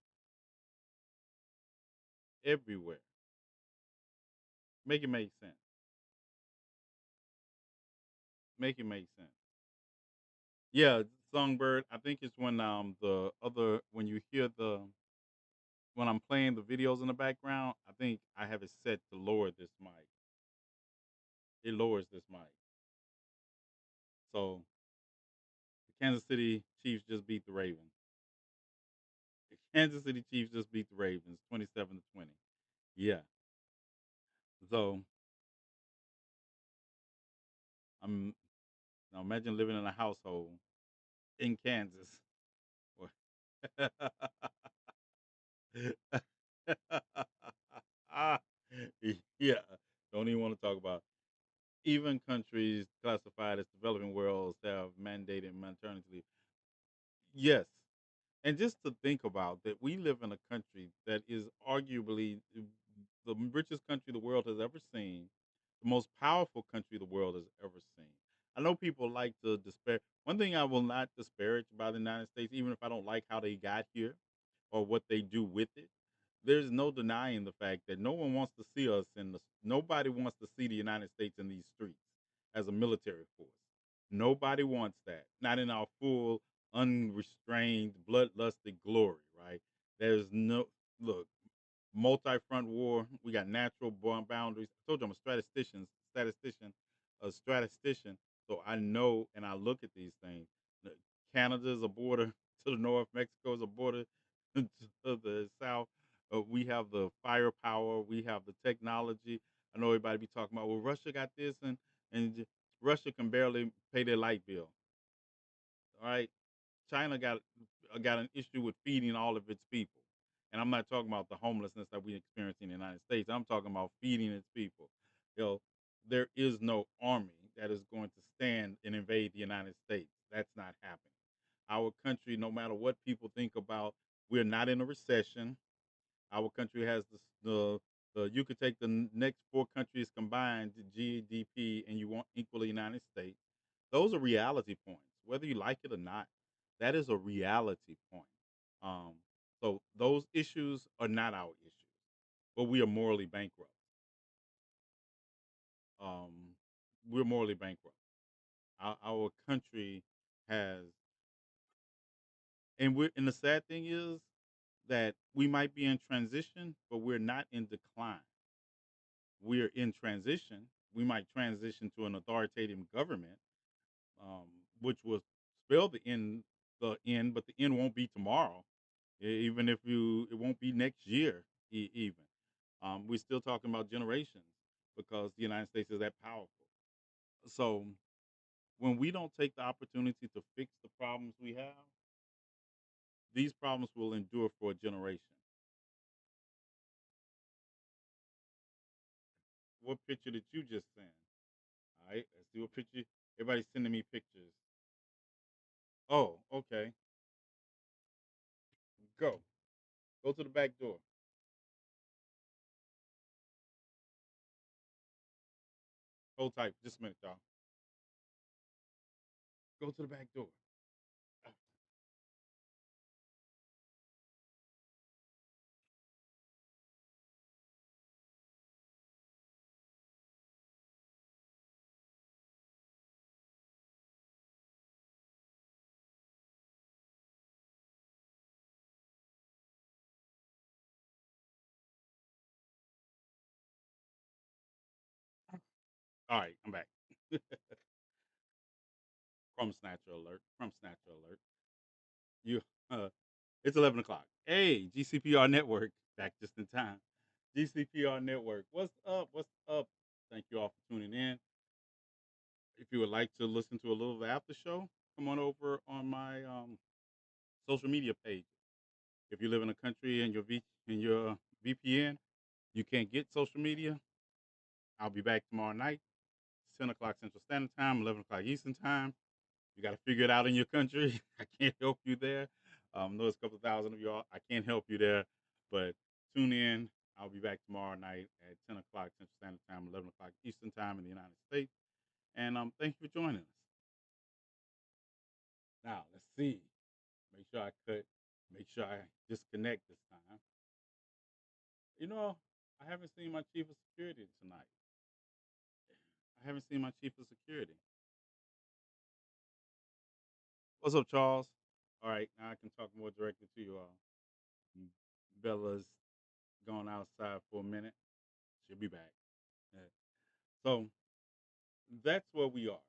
Everywhere. Make it make sense. Make it make sense. Yeah, Songbird. I think it's when you hear when I'm playing the videos in the background, I think I have it set to lower this mic. It lowers this mic. So the Kansas City Chiefs just beat the Ravens. The Kansas City Chiefs just beat the Ravens 27-20. Yeah. So I'm now imagine living in a household in Kansas. Yeah. Don't even want to even countries classified as developing worlds have mandated maternity leave. Yes, and just to think about that, we live in a country that is arguably the richest country the world has ever seen, the most powerful country the world has ever seen. I know people like to despair. One thing I will not disparage about the United States, even if I don't like how they got here or what they do with it, there's no denying the fact that no one wants to see us in the. Nobody wants to see the United States in these streets as a military force. Nobody wants that. Not in our full, unrestrained, bloodlusted glory, right? There's no look multi-front war. We got natural boundaries. I told you I'm a statistician. So I know and I look at these things. Canada's a border to the north. Mexico is a border to the south. We have the firepower. We have the technology. I know everybody be talking about, well, Russia got this and Russia can barely pay their light bill. All right, China got an issue with feeding all of its people, and I'm not talking about the homelessness that we experience in the United States. I'm talking about feeding its people. You know, there is no army that is going to stand and invade the United States. That's not happening. Our country, no matter what people think about, we're not in a recession. Our country has the you could take the next four countries combined GDP and you want equal the United States. Those are reality points, whether you like it or not. That is a reality point. Um, so those issues are not our issues, but we are morally bankrupt. Um, we're morally bankrupt. Our country has, and the sad thing is that we might be in transition, but we're not in decline. We're in transition. We might transition to an authoritative government, um, which will spell the end, but the end won't be tomorrow. Even if it won't be next year. Even we're still talking about generations because the United States is that powerful. So when we don't take the opportunity to fix the problems we have, these problems will endure for a generation. What picture did you just send? All right, let's do a picture. Everybody's sending me pictures. Oh, okay. Go. Go to the back door. Hold tight. Just a minute, y'all. Go to the back door. All right, I'm back. Crumb snatcher alert. Crumb snatcher alert. You it's 11 o'clock. Hey, GCPR network. Back just in time. GCPR network. What's up? What's up? Thank you all for tuning in. If you would like to listen to a little of the after show, come on over on my social media page. If you live in a country and your VPN, you can't get social media. I'll be back tomorrow night, 10 o'clock Central Standard Time, 11 o'clock Eastern Time. You got to figure it out in your country. I can't help you there. Know there's a couple of thousand of y'all. I can't help you there, but tune in. I'll be back tomorrow night at 10 o'clock Central Standard Time, 11 o'clock Eastern Time in the United States. And thank you for joining us. Now, let's see. Make sure I cut. Make sure I disconnect this time. You know, I haven't seen my chief of security tonight. I haven't seen my chief of security. What's up, Charles? All right, now I can talk more directly to you all. Bella's gone outside for a minute. She'll be back. Yeah. So that's where we are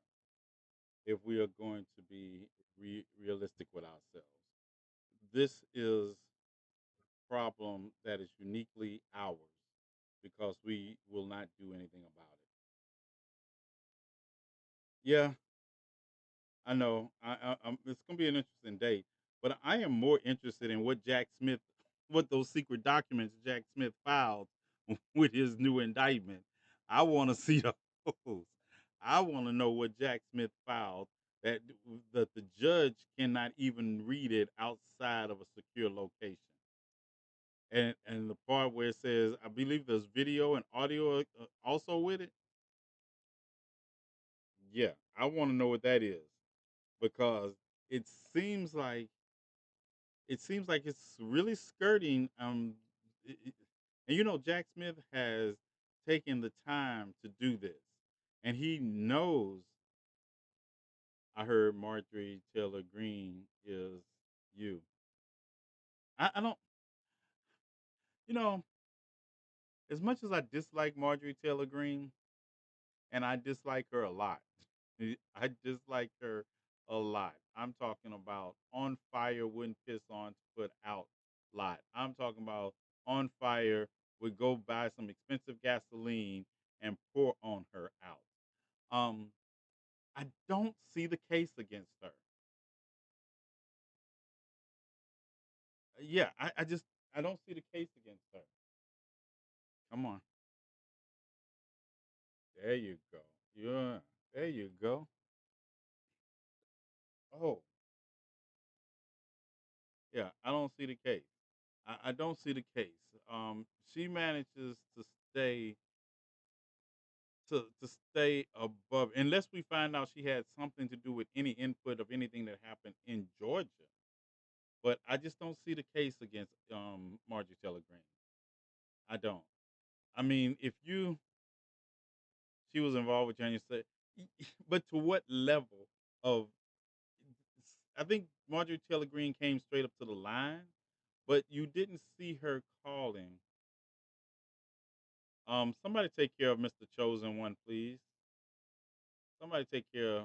if we are going to be realistic with ourselves. This is a problem that is uniquely ours because we will not do anything about it. Yeah, I know. It's going to be an interesting day, but I am more interested in what those secret documents Jack Smith filed with his new indictment. I want to see those. I want to know what Jack Smith filed that the judge cannot even read it outside of a secure location. And the part where it says, I believe there's video and audio also with it. Yeah, I want to know what that is because it seems like it's really skirting. And Jack Smith has taken the time to do this, and he knows. I heard Marjorie Taylor Greene is you. I don't, you know, as much as I dislike Marjorie Taylor Greene, and I dislike her a lot. I dislike her a lot. I'm talking about on fire wouldn't piss on to put out lot. I'm talking about on fire would go buy some expensive gasoline and pour on her out. I don't see the case against her. Yeah, I don't see the case against her. Come on. There you go. Yeah. There you go. Oh, yeah. I don't see the case. I don't see the case. She manages stay to stay above, unless we find out she had something to do with any input of anything that happened in Georgia. But I just don't see the case against Marjorie Taylor Greene. I don't. I mean, if she was involved with January 6th, but to what level of? I think Marjorie Taylor Greene came straight up to the line, but you didn't see her calling. Somebody take care of Mr. Chosen One, please. Somebody take care of.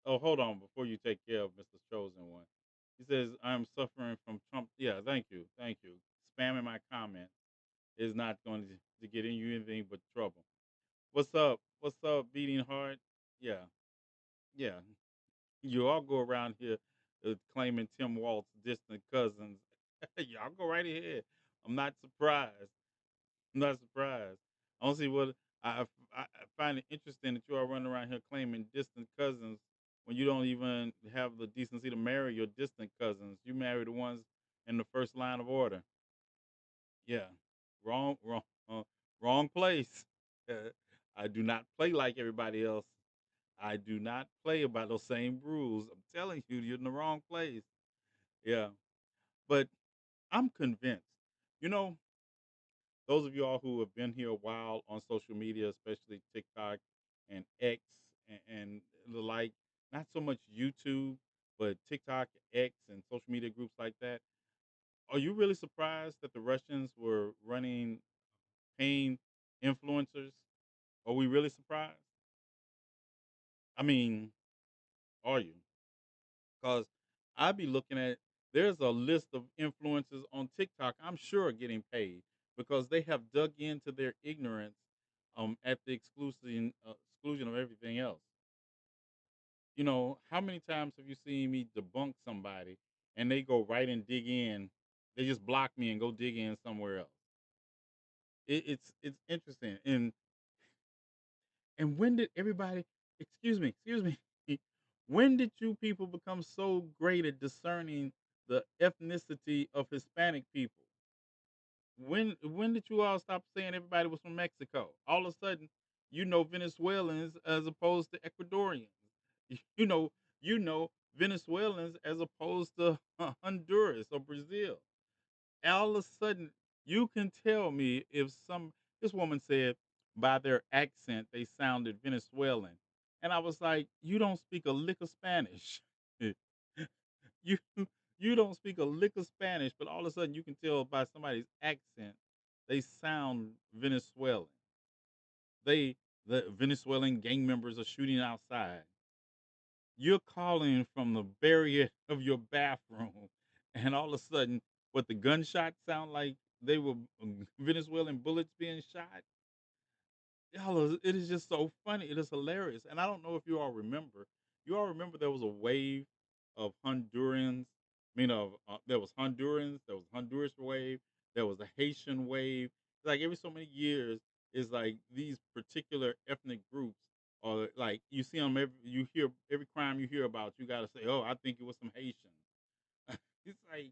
Oh, hold on before you take care of Mr. Chosen One. He says, I'm suffering from Trump. Yeah, thank you. Thank you. Spamming my comment is not going to get in you anything but trouble. What's up? What's up, beating heart? Yeah, yeah. You all go around here claiming Tim Walt's distant cousins. Y'all go right ahead. I'm not surprised. I'm not surprised. I don't see what I find it interesting that you are running around here claiming distant cousins when you don't even have the decency to marry your distant cousins. You marry the ones in the first line of order. Yeah, wrong, wrong place. I do not play like everybody else. I do not play by those same rules. I'm telling you, you're in the wrong place. Yeah, but I'm convinced. You know, those of y'all who have been here a while on social media, especially TikTok and X and the like, not so much YouTube, but TikTok, X, and social media groups like that. Are you really surprised that the Russians were running paying influencers? Are we really surprised? I mean, are you? Because I'd be looking at there's a list of influencers on TikTok I'm sure are getting paid because they have dug into their ignorance at the exclusion of everything else. How many times have you seen me debunk somebody and they go right and dig in? They just block me and go dig in somewhere else. It's interesting. And when did everybody? Excuse me. When did you people become so great at discerning the ethnicity of Hispanic people? When did you all stop saying everybody was from Mexico? All of a sudden, Venezuelans as opposed to Ecuadorians. You know Venezuelans as opposed to Honduras or Brazil. All of a sudden, you can tell me if this woman said by their accent they sounded Venezuelan. And I was like, you don't speak a lick of Spanish. you you don't speak a lick of Spanish, but all of a sudden you can tell by somebody's accent they sound Venezuelan. The Venezuelan gang members are shooting outside. You're calling from the barrier of your bathroom, and all of a sudden, what the gunshots sound like they were Venezuelan bullets being shot. Y'all, it is just so funny. It is hilarious, and I don't know if you all remember. You all remember there was a wave of Hondurans. There was Hondurans. There was Honduras wave. There was a Haitian wave, like every so many years is like these particular ethnic groups or like you see them you hear every crime you hear about you got to say, oh, I think it was some Haitians. It's like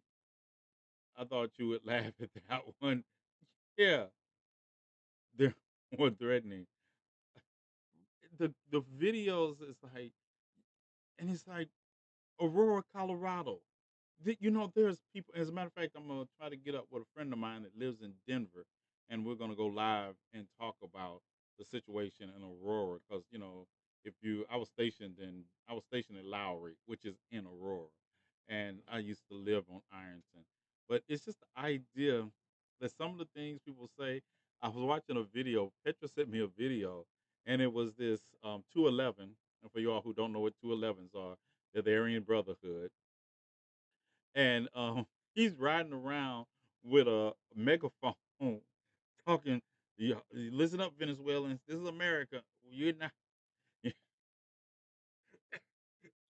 I thought you would laugh at that one. Yeah, they're more threatening. The videos is like, and it's like Aurora, Colorado. There's people. As a matter of fact, I'm gonna try to get up with a friend of mine that lives in Denver, and we're gonna go live and talk about the situation in Aurora. Because if you, I was stationed in Lowry, which is in Aurora, and I used to live on Ironton. But it's just the idea that some of the things people say. I was watching a video. Petra sent me a video, and it was this 211. And for y'all who don't know what 211s are, they're the Aryan Brotherhood, and he's riding around with a megaphone talking. Listen up, Venezuelans. This is America. You're not.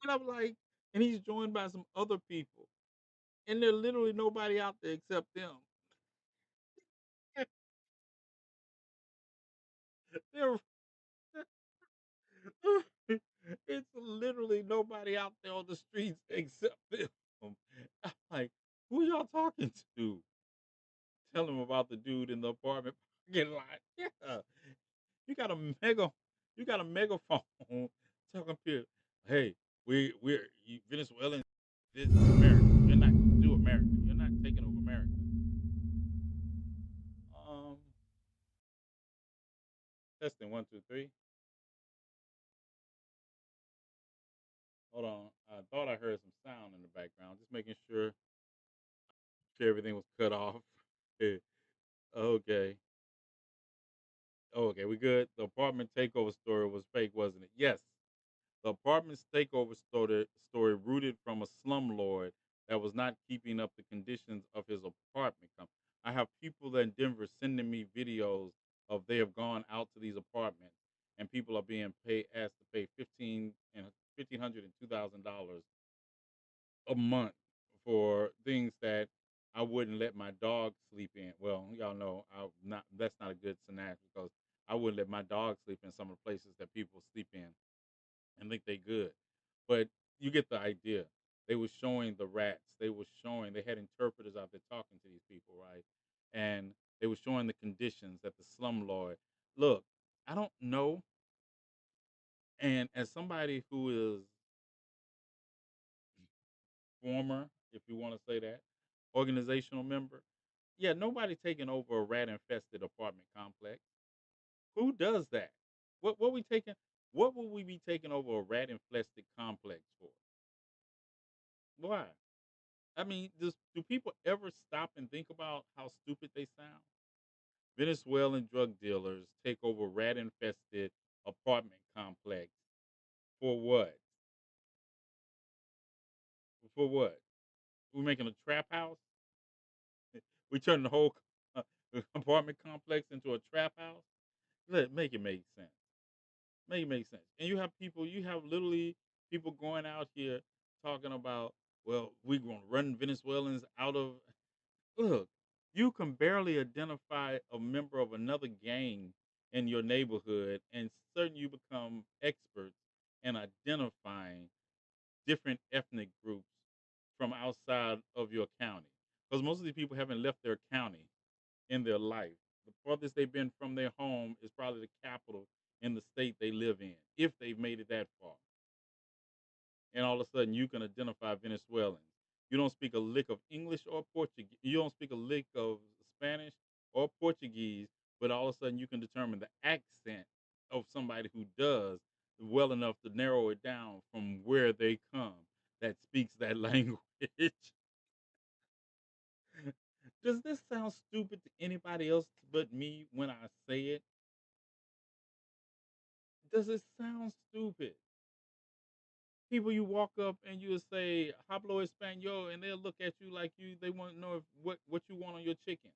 And I'm like, and he's joined by some other people, and there's literally nobody out there except them. They're, it's literally nobody out there on the streets except them. I'm like, who y'all talking to? Tell him about the dude in the apartment parking lot. Yeah, you got a mega, you got a megaphone talking to, hey, we're Venezuelans. This is America. You're not gonna do America. You're not taking over America. Um, testing 1 2 3. Hold on. I thought I heard some sound in the background. Just making sure everything was cut off. Okay. Okay, we good. The apartment takeover story was fake, wasn't it? Yes. The apartment's takeover story rooted from a slumlord that was not keeping up the conditions of his apartment. I have people in Denver sending me videos of they have gone out to these apartments and people are being asked to pay $1,500 and $2,000 a month for things that I wouldn't let my dog sleep in. Well, y'all know I not that's not a good scenario because I wouldn't let my dog sleep in some of the places that people sleep in and think they good. But you get the idea. They were showing the rats. They had interpreters out there talking to these people, right? And they were showing the conditions that the slumlord. Look, I don't know. And as somebody who is former, if you want to say that, organizational member, yeah, nobody taking over a rat infested apartment complex. Who does that? What we taking? What would we be taking over a rat infested complex for? Why? I mean, do people ever stop and think about how stupid they sound? Venezuelan drug dealers take over rat infested apartment complex for what? For what? We making a trap house? We turning the whole uh, apartment complex into a trap house? Make it make sense. Make it make sense. And you have literally people going out here talking about, well, we're going to run Venezuelans out of. Look, you can barely identify a member of another gang in your neighborhood, and certainly you become experts in identifying different ethnic groups from outside of your county. Because most of these people haven't left their county in their life. The farthest they've been from their home is probably the capital in the state they live in, if they've made it that far. And all of a sudden, you can identify Venezuelans. You don't speak a lick of English or Portuguese. You don't speak a lick of Spanish or Portuguese, but all of a sudden, you can determine the accent of somebody who does well enough to narrow it down from where they come that speaks that language. Does this sound stupid to anybody else but me when I say it? Does it sound stupid? People you walk up and you say hablo español and they'll look at you like they want to know if what you want on your chicken.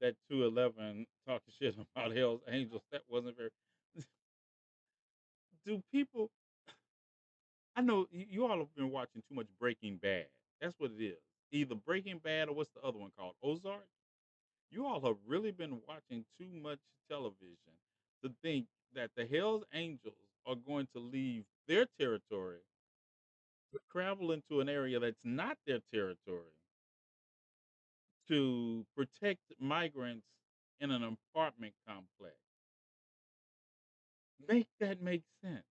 That 211 talking shit about Hell's Angels, that wasn't very. Do people? I know you all have been watching too much Breaking Bad. That's what it is. Either Breaking Bad or what's the other one called? Ozark. You all have really been watching too much television to think that the Hells Angels are going to leave their territory to travel into an area that's not their territory to protect migrants in an apartment complex. Make that make sense.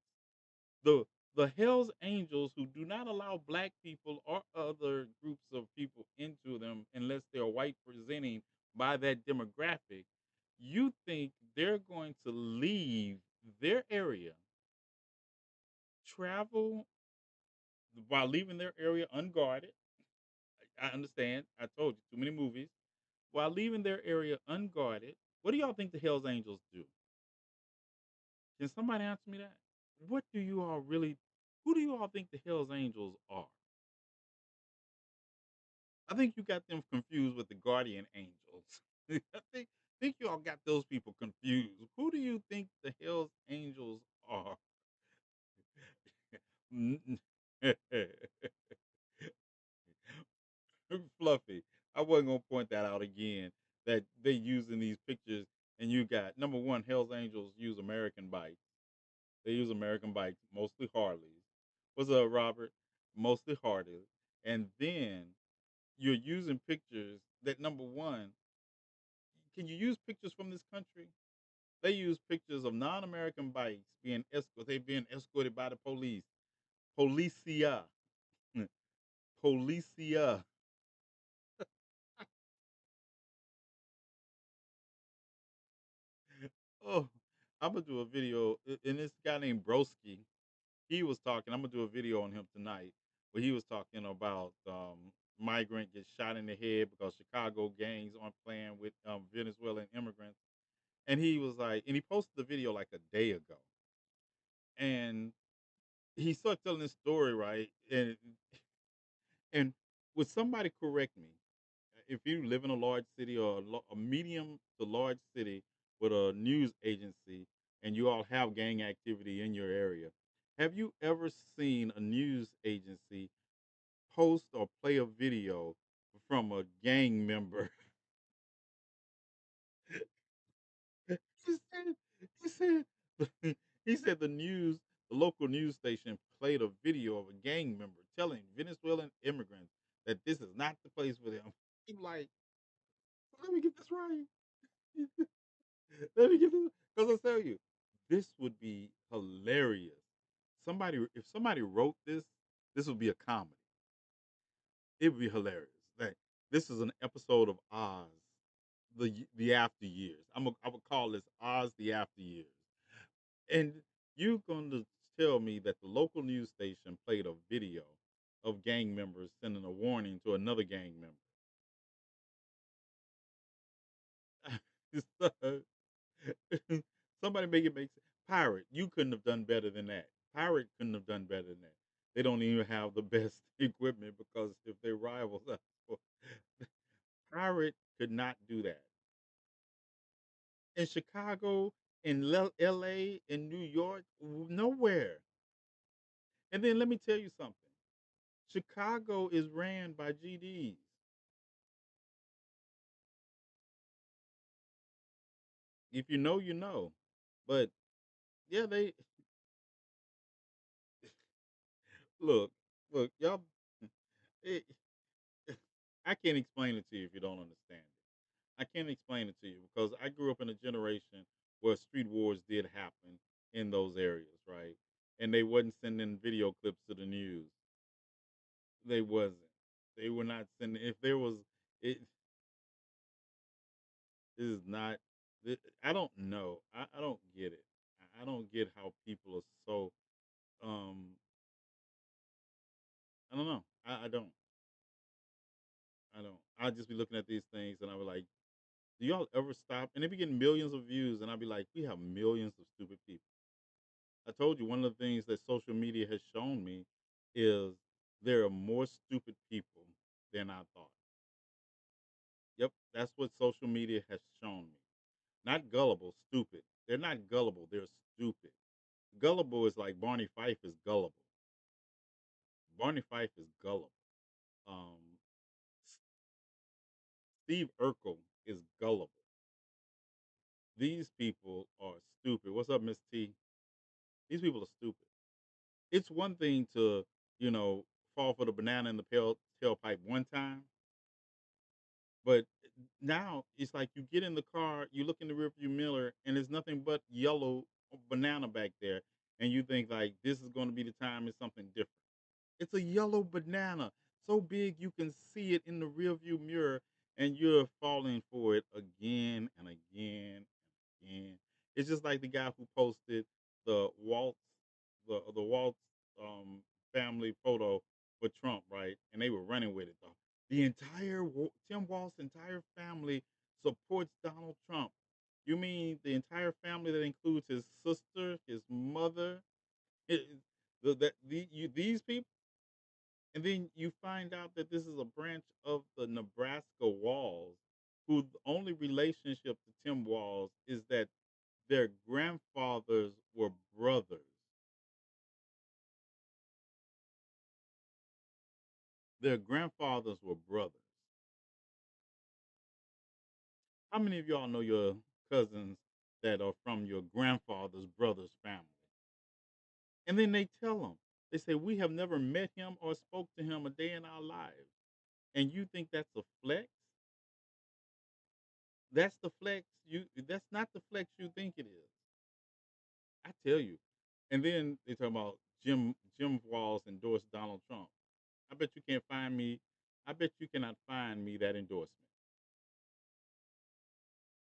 The the Hells Angels, who do not allow black people or other groups of people into them unless they're white presenting by that demographic, you think they're going to leave their area, travel while leaving their area unguarded. I understand. I told you too many movies. While leaving their area unguarded, what do y'all think the Hells Angels do? Can somebody answer me that? What do you all really? Who do you all think the Hells Angels are? I think you got them confused with the Guardian Angels. I think you all got those people confused. Who do you think the Hells Angels are? Fluffy. I wasn't gonna point that out again. That they using these pictures, and you got number one, Hells Angels use American bikes. They use American bikes, mostly Harleys. What's up, Robert? Mostly Harleys. And then you're using pictures that number one, can you use pictures from this country? They use pictures of non-American bikes being escorted. They've been escorted by the police. Policia. Policia. Oh, I'm gonna do a video. And this guy named Broski, he was talking. I'm gonna do a video on him tonight, where he was talking about migrant gets shot in the head because Chicago gangs aren't playing with Venezuelan immigrants. And he was like, and he posted the video like a day ago, and he started telling this story, right? And would somebody correct me if you live in a large city or a medium to large city with a news agency and you all have gang activity in your area? Have you ever seen a news agency post or play a video from a gang member? he said, he said, he said the local news station played a video of a gang member telling Venezuelan immigrants that this is not the place for them. I'm like, let me get this right. Let me get this, because I tell you, this would be hilarious. If somebody wrote this, this would be a comedy. It would be hilarious. Like, this is an episode of Oz, the after years. I would call this Oz the after years. And you're going to tell me that the local news station played a video of gang members sending a warning to another gang member. Somebody make it make sense. Pirate, you couldn't have done better than that. Pirate couldn't have done better than that. They don't even have the best equipment because if they rivals us, Pirate could not do that. In Chicago, in LA, in New York, nowhere. And then let me tell you something. Chicago is ran by GDs. If you know, you know. But yeah, they look, look, y'all. It, I can't explain it to you if you don't understand it. I can't explain it to you because I grew up in a generation where street wars did happen in those areas, right? And they wasn't sending video clips to the news. They wasn't. They were not sending. If there was, it is not. I don't know. I don't get it. I don't get how people are so. Um, I don't know. I don't. I don't. I just be looking at these things and I be like, do y'all ever stop? And they be getting millions of views, and I'd be like, we have millions of stupid people. I told you one of the things that social media has shown me is there are more stupid people than I thought. Yep, that's what social media has shown me. Not gullible, stupid. They're not gullible, they're stupid. Gullible is like Barney Fife is gullible. Barney Fife is gullible. Um, Steve Urkel is gullible. These people are stupid. What's up, Miss T? These people are stupid. It's one thing to, you know, fall for the banana in the tailpipe one time, but now it's like you get in the car, you look in the rearview mirror, and there's nothing but yellow banana back there, and you think like this is going to be the time it's something different. It's a yellow banana, so big you can see it in the rearview mirror, and you're falling for it again and again and again. It's just like the guy who posted the Waltz, the Waltz family photo for Trump, right? And they were running with it though. The entire Tim Walz's entire family supports Donald Trump. You mean the entire family that includes his sister, his mother, it, these people? And then you find out that this is a branch of the Nebraska Walls, whose only relationship to Tim Walz is that their grandfathers were brothers. Their grandfathers were brothers. How many of y'all know your cousins that are from your grandfather's brother's family? And then they tell them, they say, we have never met him or spoke to him a day in our lives. And you think that's a flex? That's the flex that's not the flex you think it is. I tell you. And then they talk about Jim Walz endorsed Donald Trump. I bet you can't find me. I bet you cannot find me that endorsement.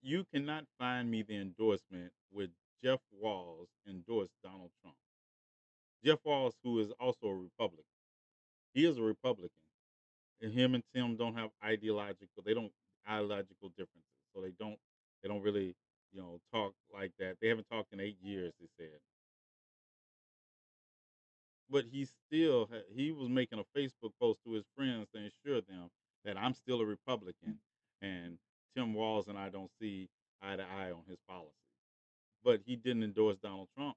You cannot find me the endorsement with Jeff Walz endorsed Donald Trump. Jeff Walz, who is also a Republican. He is a Republican. And him and Tim don't have ideological differences. So they don't really, talk like that. They haven't talked in 8 years, they said. But he was making a Facebook post to his friends to assure them that I'm still a Republican and Tim Walz and I don't see eye to eye on his policy. But he didn't endorse Donald Trump.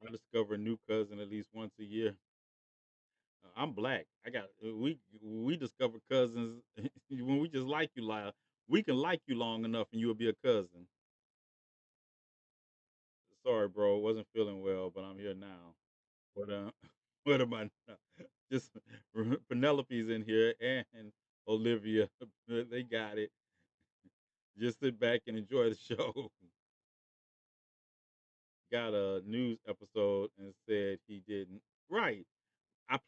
I discover a new cousin at least once a year. I'm black. We discover cousins when we just like you, Lyle. We can like you long enough and you'll be a cousin. Sorry, bro, wasn't feeling well, but I'm here now. What what am I? Just Penelope's in here and Olivia. They got it. Just sit back and enjoy the show. Got a news episode and said he didn't. Right. I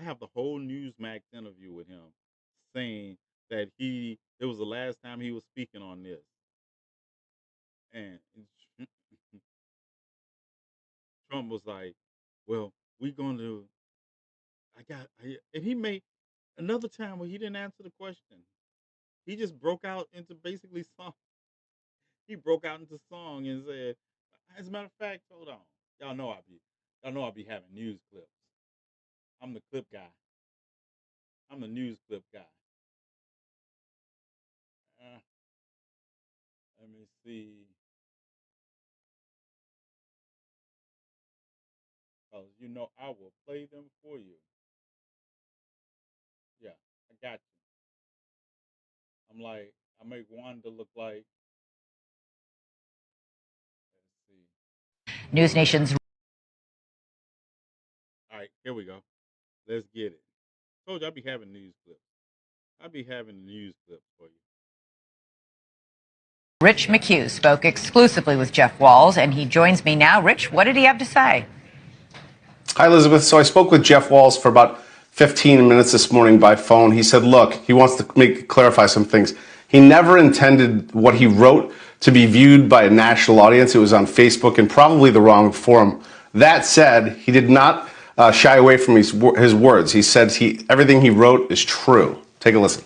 have the whole Newsmax interview with him saying that it was the last time he was speaking on this. And Trump was like, well, we're going to, and he made another time where he didn't answer the question. He just broke out into basically song. He broke out into song and said, as a matter of fact, hold on. Y'all know I'll be having news clips. I'm the clip guy. I'm the news clip guy. Let me see. Because I will play them for you. Yeah, I got you. I make Wanda look like. Let's see. News Nation's. All right, here we go. Let's get it. Told you I'll be having news clips. I'll be having news clips for you. Rich McHugh spoke exclusively with Jeff Walz, and he joins me now. Rich, what did he have to say? Hi, Elizabeth. So I spoke with Jeff Walz for about 15 minutes this morning by phone. He said, look, he wants to clarify some things. He never intended what he wrote to be viewed by a national audience. It was on Facebook and probably the wrong forum. That said, he did not shy away from his words. He said everything he wrote is true. Take a listen.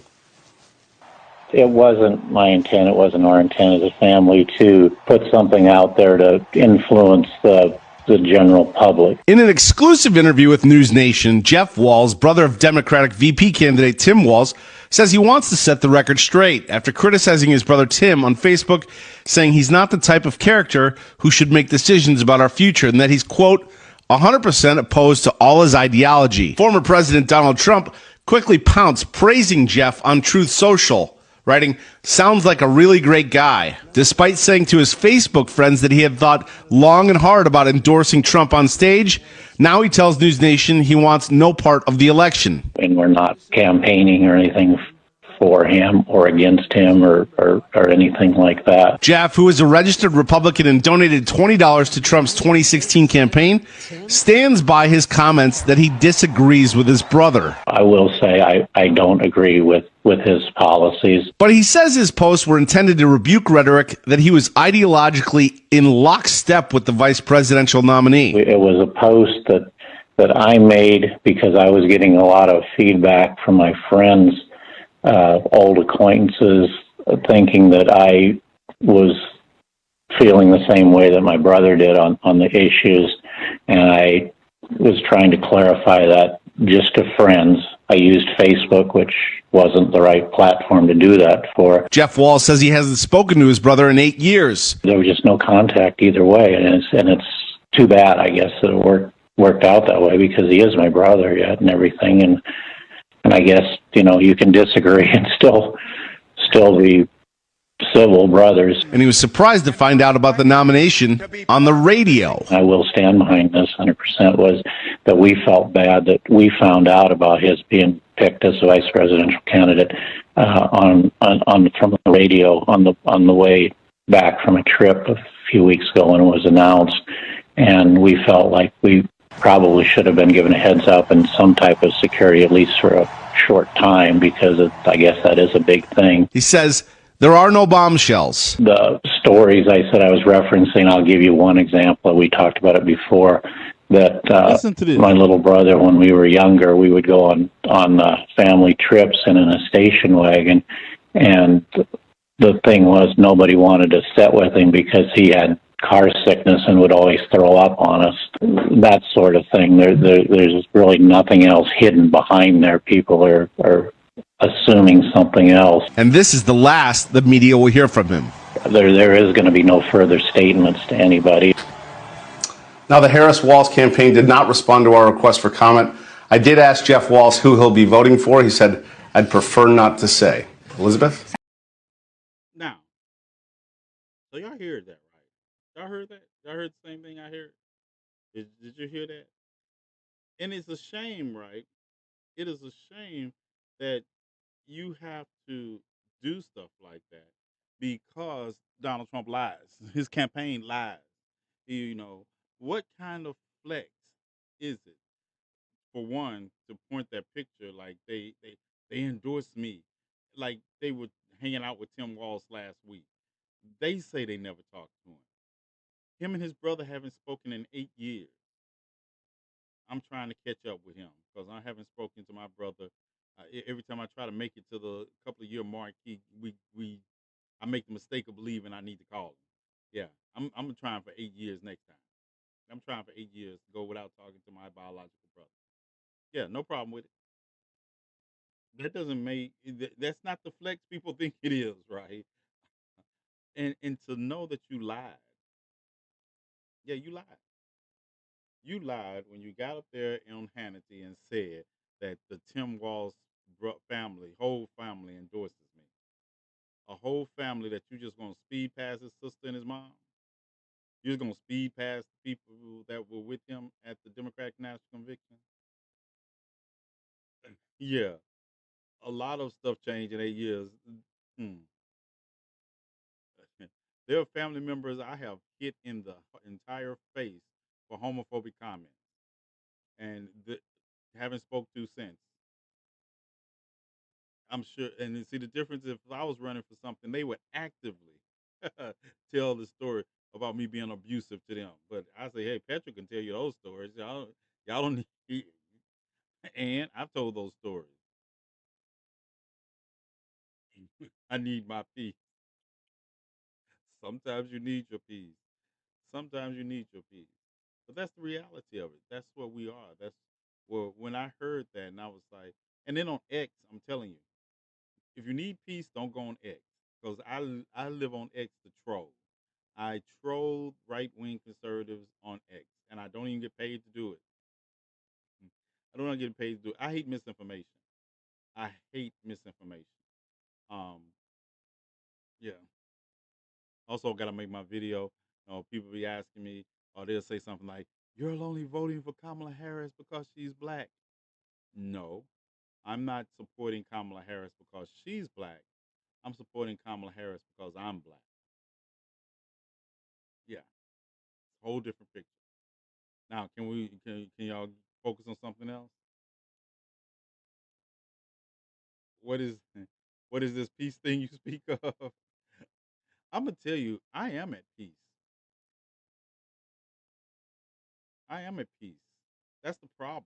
It wasn't my intent, it wasn't our intent as a family to put something out there to influence the general public. In an exclusive interview with News Nation, Jeff Walz, brother of Democratic VP candidate Tim Walz, says he wants to set the record straight after criticizing his brother Tim on Facebook, saying he's not the type of character who should make decisions about our future and that he's, quote, 100% opposed to all his ideology. Former President Donald Trump quickly pounced, praising Jeff on Truth Social, writing, "Sounds like a really great guy," despite saying to his Facebook friends that he had thought long and hard about endorsing Trump on stage. Now he tells News Nation he wants no part of the election. And we're not campaigning or anything for him or against him or anything like that. Jeff, who is a registered Republican and donated $20 to Trump's 2016 campaign, stands by his comments that he disagrees with his brother. I will say I don't agree with his policies. But he says his posts were intended to rebuke rhetoric that he was ideologically in lockstep with the vice presidential nominee. It was a post that I made because I was getting a lot of feedback from my friends, old acquaintances, thinking that I was feeling the same way that my brother did on the issues. And I was trying to clarify that just to friends. I used Facebook, which wasn't the right platform to do that for. Jeff Wall says he hasn't spoken to his brother in 8 years. There was just no contact either way. And it's too bad, I guess, that it worked out that way, because he is my brother yet and everything. And I guess, you can disagree and still be civil brothers. And he was surprised to find out about the nomination on the radio. I will stand behind this 100%, was that we felt bad that we found out about his being picked as the vice presidential candidate from the radio on the way back from a trip a few weeks ago when it was announced. And we felt like we probably should have been given a heads up and some type of security, at least for a short time, because I guess that is a big thing. He says there are no bombshells. The stories I said I was referencing, I'll give you one example. We talked about it before, that my little brother, when we were younger, we would go on family trips and in a station wagon, and the thing was nobody wanted to sit with him because he had car sickness and would always throw up on us. That sort of thing. There's really nothing else hidden behind there. People are assuming something else. And this is the last the media will hear from him. There is going to be no further statements to anybody. Now, the Harris-Walz campaign did not respond to our request for comment. I did ask Jeff Walz who he'll be voting for. He said, "I'd prefer not to say." Elizabeth? Now, so y'all heard that, right? Y'all heard that? Y'all heard the same thing I heard? Did you hear that? And it's a shame, right? It is a shame that you have to do stuff like that because Donald Trump lies. His campaign lies. What kind of flex is it? For one, to point that picture like they endorsed me, like they were hanging out with Tim Walz last week. They say they never talked to him. Him and his brother haven't spoken in 8 years. I'm trying to catch up with him because I haven't spoken to my brother. Every time I try to make it to the couple of year mark, I make the mistake of believing I need to call him. Yeah, I'm trying for 8 years next time. I'm trying for 8 years to go without talking to my biological brother. Yeah, no problem with it. That doesn't make that's not the flex people think it is, right? And to know that you lied. Yeah, you lied. You lied when you got up there on Hannity and said that the Tim Walz whole family endorses me. A whole family that you just gonna speed past his sister and his mom. You're just gonna speed past the people that were with him at the Democratic National Convention. Yeah, a lot of stuff changed in 8 years. Hmm. There are family members I have hit in the entire face for homophobic comments, and haven't spoke to since. I'm sure, and see the difference. If I was running for something, they would actively tell the story about me being abusive to them. But I say, hey, Petra can tell you those stories. Y'all don't need. And I've told those stories. I need my peace. Sometimes you need your peace. Sometimes you need your peace. But that's the reality of it. That's what we are. That's well. When I heard that, and I was like, and then on X, I'm telling you, if you need peace, don't go on X because I live on X to troll. I troll right wing conservatives on X, and I don't even get paid to do it. I don't get paid to do it. I hate misinformation. I hate misinformation. Um, yeah. Also, got to make my video. People be asking me, or they'll say something like, "You're only voting for Kamala Harris because she's black." No, I'm not supporting Kamala Harris because she's black. I'm supporting Kamala Harris because I'm black. Yeah, whole different picture. Now, can y'all focus on something else? What is what is this peace thing you speak of? I'm gonna tell you, I am at peace. I am at peace. That's the problem.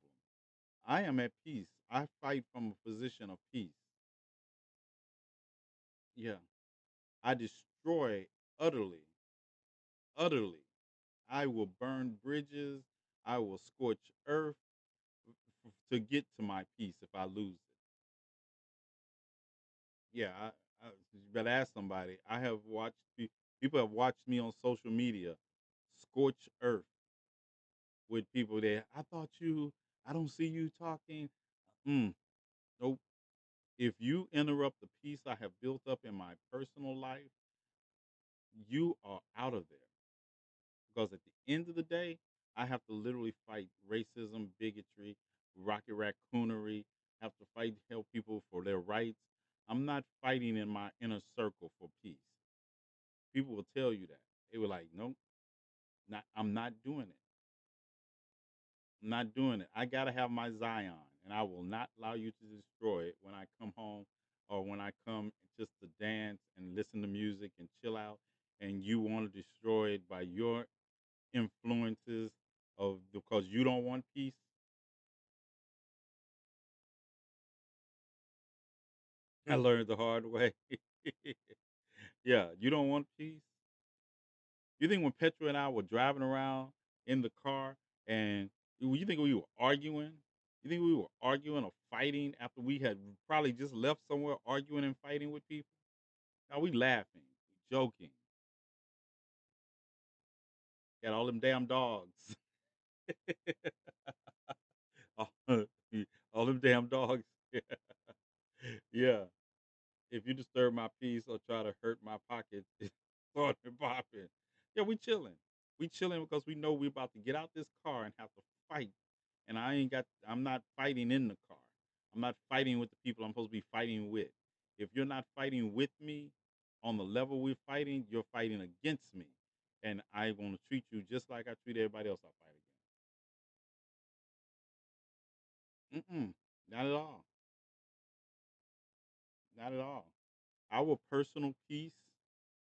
I am at peace. I fight from a position of peace. Yeah. I destroy utterly, utterly. I will burn bridges. I will scorch earth to get to my peace if I lose it. Yeah, you better ask somebody. I have watched people have watched me on social media scorch earth with people there. I don't see you talking. Mm, nope. If you interrupt the peace I have built up in my personal life, you are out of there. Because at the end of the day, I have to literally fight racism, bigotry, rocket raccoonery, have to fight to help people for their rights. I'm not fighting in my inner circle for peace. People will tell you that. They were like, nope, I'm not doing it. I'm not doing it. I gotta have my Zion, and I will not allow you to destroy it when I come home or when I come just to dance and listen to music and chill out. And you want to destroy it by your influences of because you don't want peace. I learned the hard way. Yeah, you don't want peace. You think when Petra and I were driving around in the car and you think we were arguing? You think we were arguing or fighting after we had probably just left somewhere arguing and fighting with people? Now we laughing, joking. Got all them damn dogs. all, all them damn dogs. Yeah. If you disturb my peace or try to hurt my pocket, start popping. Yeah, we chilling. We chilling because we know we about to get out this car and have to fight. And I'm not fighting in the car. I'm not fighting with the people I'm supposed to be fighting with. If you're not fighting with me on the level we're fighting, you're fighting against me. And I want to treat you just like I treat everybody else I fight against. Not at all. Not at all. Our personal peace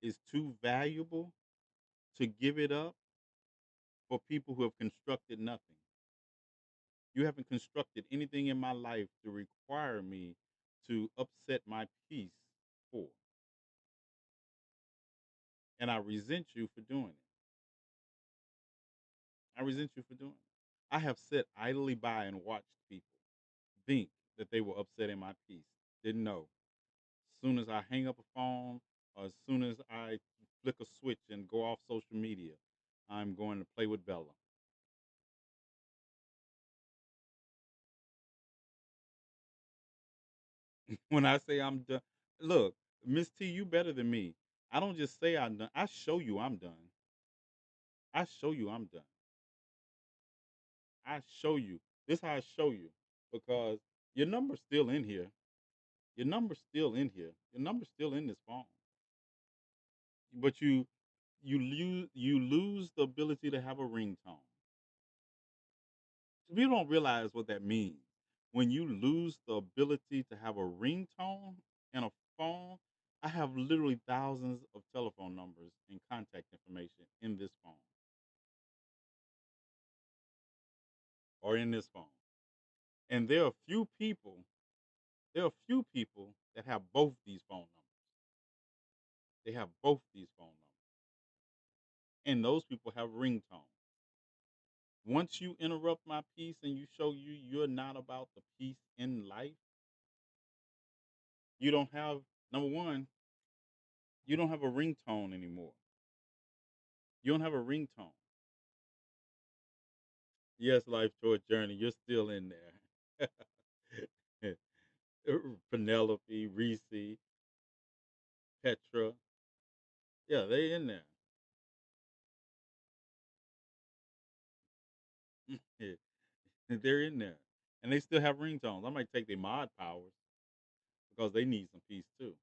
is too valuable to give it up for people who have constructed nothing. You haven't constructed anything in my life to require me to upset my peace for. And I resent you for doing it. I resent you for doing it. I have sat idly by and watched people think that they were upsetting my peace. Didn't know. As soon as I hang up a phone or as soon as I flick a switch and go off social media, I'm going to play with Bella. When I say I'm done, look, Miss T, you better than me. I don't just say I'm done. I show you I'm done. I show you I'm done. I show you. This is how I show you because your number's still in here. Your number's still in here. Your number's still in this phone. But you lose the ability to have a ringtone. So people don't realize what that means. When you lose the ability to have a ringtone in a phone, I have literally thousands of telephone numbers and contact information in this phone or in this phone. And there are few people that have both these phone numbers. They have both these phone numbers. And those people have ringtones. Once you interrupt my peace and you show you're not about the peace in life, you don't have number one, you don't have a ringtone anymore. You don't have a ringtone. Yes, life towards journey. You're still in there. Penelope, Reese, Petra. Yeah, they in there. Yeah, they're in there. And they still have ringtones. I might take their mod powers because they need some peace too.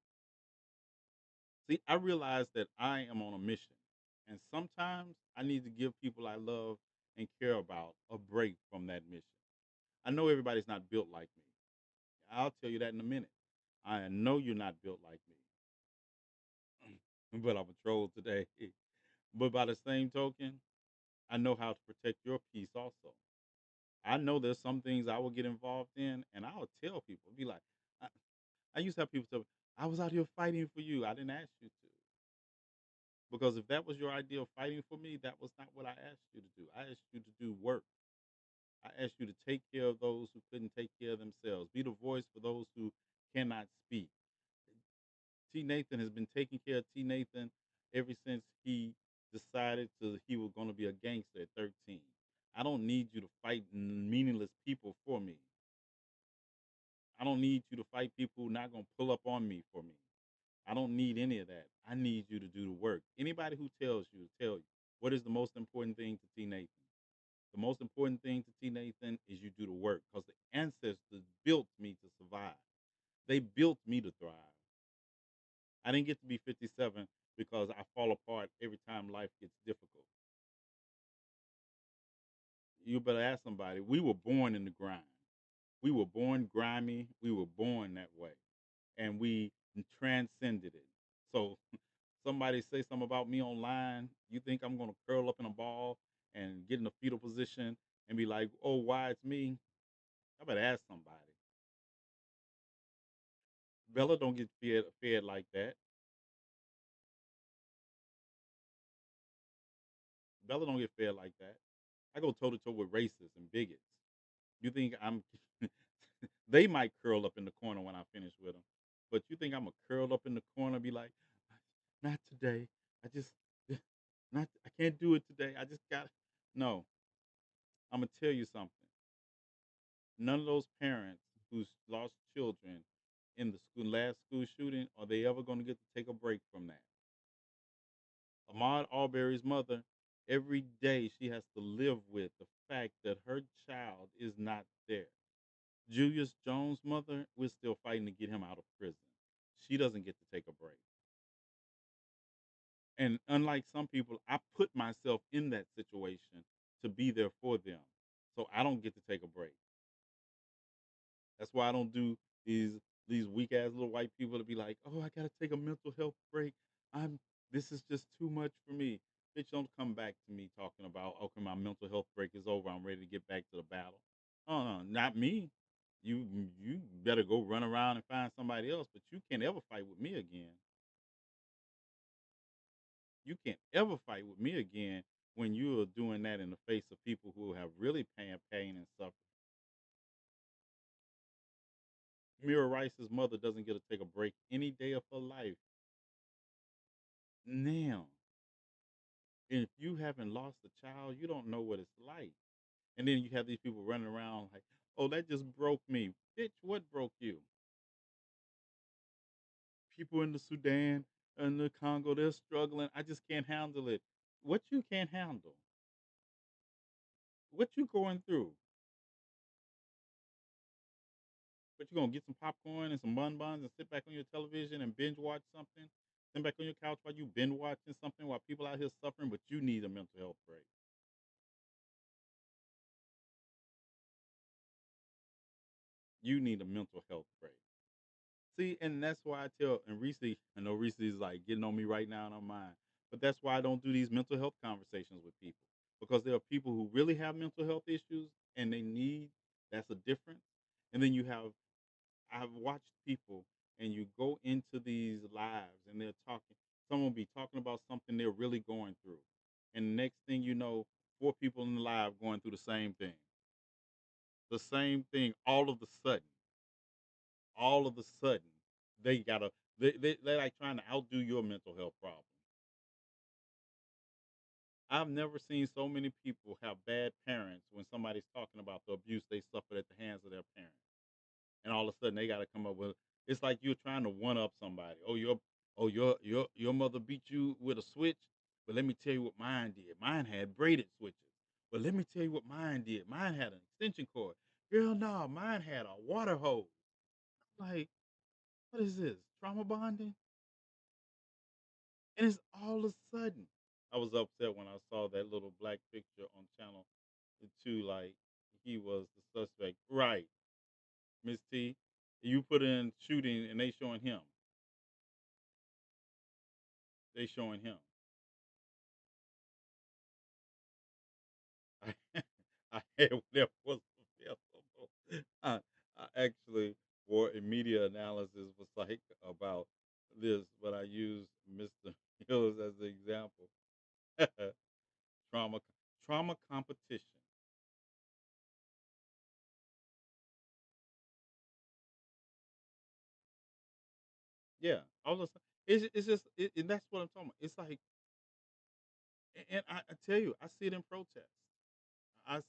See, I realize that I am on a mission. And sometimes I need to give people I love and care about a break from that mission. I know everybody's not built like me. I'll tell you that in a minute. I know you're not built like me, but I'm a troll today. But by the same token, I know how to protect your peace also. I know there's some things I will get involved in, and I'll tell people, be like, I, I used to have people tell me, I was out here fighting for you. I didn't ask you to. Because if that was your idea of fighting for me, that was not what I asked you to do. I asked you to do work. I asked you to take care of those who couldn't take care of themselves. Be the voice for those who cannot speak. TNathan has been taking care of TNathan ever since he decided he was going to be a gangster at 13. I don't need you to fight meaningless people for me. I don't need you to fight people who are not going to pull up on me for me. I don't need any of that. I need you to do the work. Anybody who tells you to tell you what is the most important thing to TNathan. The most important thing to TNathan is you do the work because the ancestors built me to survive. They built me to thrive. I didn't get to be 57 because I fall apart every time life gets difficult. You better ask somebody. We were born in the grind. We were born grimy. We were born that way. And we transcended it. So somebody say something about me online, you think I'm going to curl up in a ball and get in a fetal position and be like, oh, why it's me? I better ask somebody. Bella don't get fed like that. Bella don't get fed like that. I go toe to toe with racists and bigots. You think I'm? They might curl up in the corner when I finish with them, but you think I'm gonna curl up in the corner, be like, not today. I just not. I can't do it today. I just got. No, I'm gonna tell you something. None of those parents who's lost children in the last school shooting are they ever gonna get to take a break from that. Ahmaud Arbery's mother, every day she has to live with the fact that her child is not there. Julius Jones' mother, we're still fighting to get him out of prison. She doesn't get to take a break. And unlike some people, I put myself in that situation to be there for them. So I don't get to take a break. That's why I don't do these weak ass little white people to be like, oh, I gotta take a mental health break. This is just too much for me. Bitch, don't come back to me talking about, okay, my mental health break is over. I'm ready to get back to the battle. Oh no, not me. You better go run around and find somebody else, but you can't ever fight with me again. You can't ever fight with me again when you are doing that in the face of people who have really pain and suffering. Mira Rice's mother doesn't get to take a break any day of her life. Now, if you haven't lost a child, you don't know what it's like. And then you have these people running around like, oh, that just broke me. Bitch, what broke you? People in the Sudan and the Congo, they're struggling. I just can't handle it. What you can't handle? What you going through? But you're gonna get some popcorn and some bonbons and sit back on your television and binge watch something? Sit back on your couch while you binge watching something while people out here suffering, but you need a mental health break. You need a mental health break. See, and that's why I tell and Reese, I know Reese is like getting on me right now and on mine. But that's why I don't do these mental health conversations with people. Because there are people who really have mental health issues and they need that's a difference. And then you have I've watched people and you go into these lives and they're talking someone will be talking about something they're really going through. And the next thing you know, four people in the live going through the same thing. The same thing all of a sudden, they gotta they're like trying to outdo your mental health problem. I've never seen so many people have bad parents when somebody's talking about the abuse they suffered at the hands of their parents. And all of a sudden they got to come up with. It's like you're trying to one up somebody. Oh your mother beat you with a switch, but let me tell you what mine did. Mine had braided switches. But let me tell you what mine did. Mine had an extension cord. Girl, no, mine had a water hose. Like, what is this? Trauma bonding? And it's all of a sudden. I was upset when I saw that little black picture on channel two, like he was the suspect. Right, Miss T. You put in shooting and they showing him. They showing him. I had whatever was available. I actually for a media analysis was like about this, but I used Mr. Hills as the example. trauma trauma competition. Yeah, all of it's just and that's what I'm talking about. It's like, and I tell you, I see it in protests. I, s-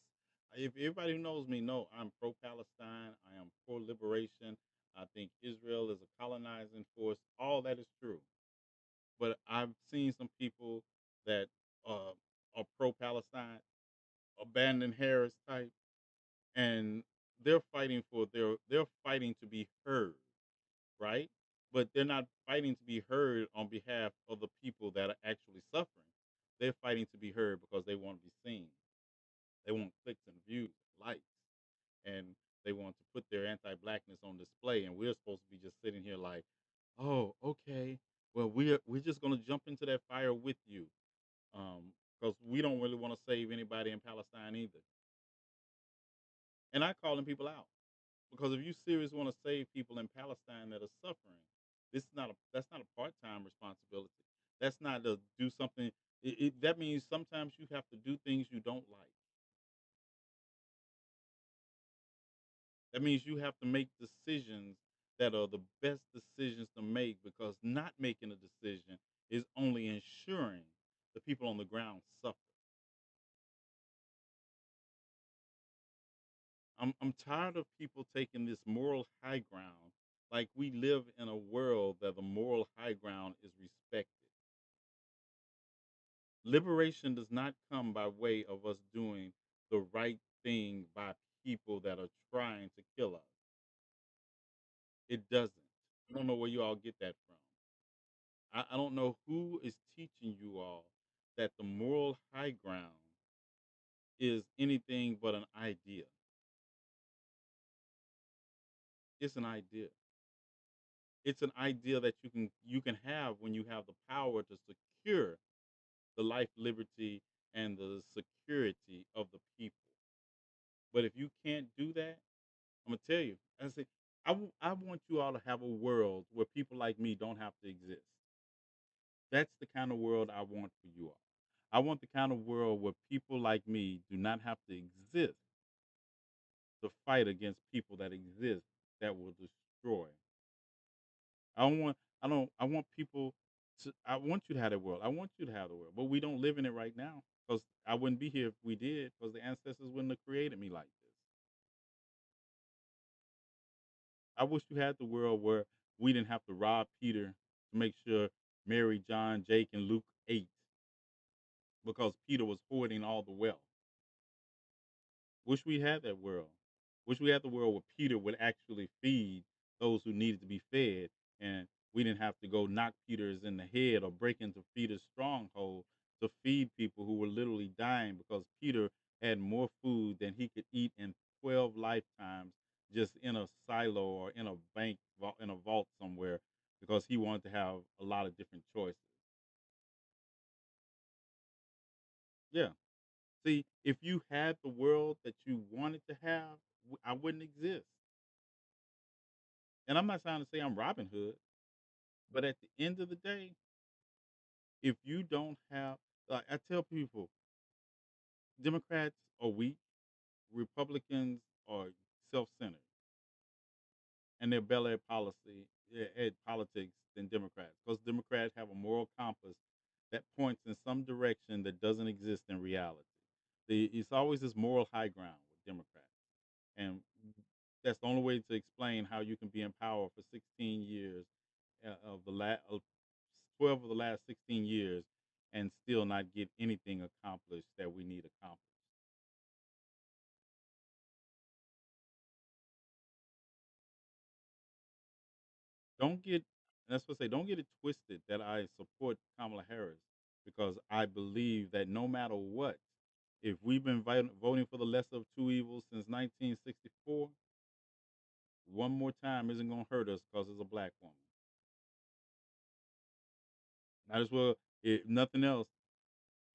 if everybody who knows me know I'm pro Palestine. I am pro liberation. I think Israel is a colonizing force. All that is true. But I've seen some people that are pro Palestine, abandon Harris type, and they're fighting to be heard, right? But they're not fighting to be heard on behalf of the people that are actually suffering. They're fighting to be heard because they want to be seen. They want clicks and views, likes, and they want to put their anti-blackness on display. And we're supposed to be just sitting here like, oh, okay, well we're just gonna jump into that fire with you, because we don't really want to save anybody in Palestine either. And I calling people out because if you serious want to save people in Palestine that are suffering, this is not a that's not a part-time responsibility. That's not to do something. That means sometimes you have to do things you don't like. That means you have to make decisions that are the best decisions to make because not making a decision is only ensuring the people on the ground suffer. I'm tired of people taking this moral high ground like we live in a world that the moral high ground is respected. Liberation does not come by way of us doing the right thing by people that are trying to kill us. It doesn't. I don't know where you all get that from. I don't know who is teaching you all that the moral high ground is anything but an idea. It's an idea. It's an idea that you can have when you have the power to secure the life, liberty, and the security of the people. But if you can't do that, I'm gonna tell you. I say, I want you all to have a world where people like me don't have to exist. That's the kind of world I want for you all. I want the kind of world where people like me do not have to exist to fight against people that exist that will destroy. I don't want I want people to I want you to have that world. I want you to have the world. But we don't live in it right now. Because I wouldn't be here if we did, because the ancestors wouldn't have created me like this. I wish you had the world where we didn't have to rob Peter to make sure Mary, John, Jake, and Luke ate because Peter was hoarding all the wealth. Wish we had that world. Wish we had the world where Peter would actually feed those who needed to be fed, and we didn't have to go knock Peter's in the head or break into Peter's stronghold to feed people who were literally dying because Peter had more food than he could eat in 12 lifetimes just in a silo or in a bank in a vault somewhere because he wanted to have a lot of different choices. Yeah. See, if you had the world that you wanted to have, I wouldn't exist. And I'm not trying to say I'm Robin Hood, but at the end of the day, if you don't have, like I tell people, Democrats are weak, Republicans are self-centered, and they're better at policy, at politics than Democrats, because Democrats have a moral compass that points in some direction that doesn't exist in reality. It's always this moral high ground with Democrats, and That's the only way to explain how you can be in power for 16 years of 12 of the last 16 years and still not get anything accomplished that we need accomplished. Don't get That's what I say. Don't get it twisted that I support Kamala Harris because I believe that no matter what, if we've been voting for the lesser of two evils since 1964, one more time isn't going to hurt us because it's a black woman. Might as well, if nothing else,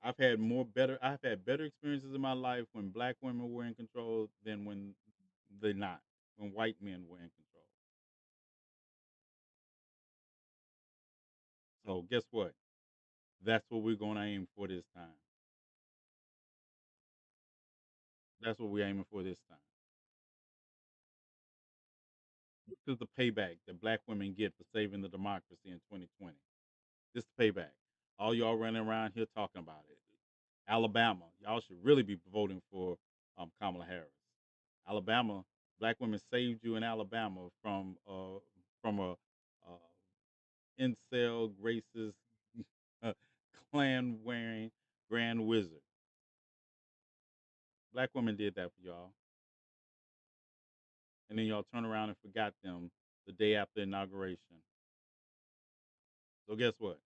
I've had better experiences in my life when black women were in control than when they're not, when white men were in control. So guess what? That's what we're going to aim for this time. That's what we're aiming for this time. This is the payback that black women get for saving the democracy in 2020. This is the payback. All y'all running around here talking about it. Alabama, y'all should really be voting for Kamala Harris. Alabama, black women saved you in Alabama from a incel, racist, uh, clan wearing grand wizard. Black women did that for y'all, and then y'all turn around and forgot them the day after inauguration. So guess what?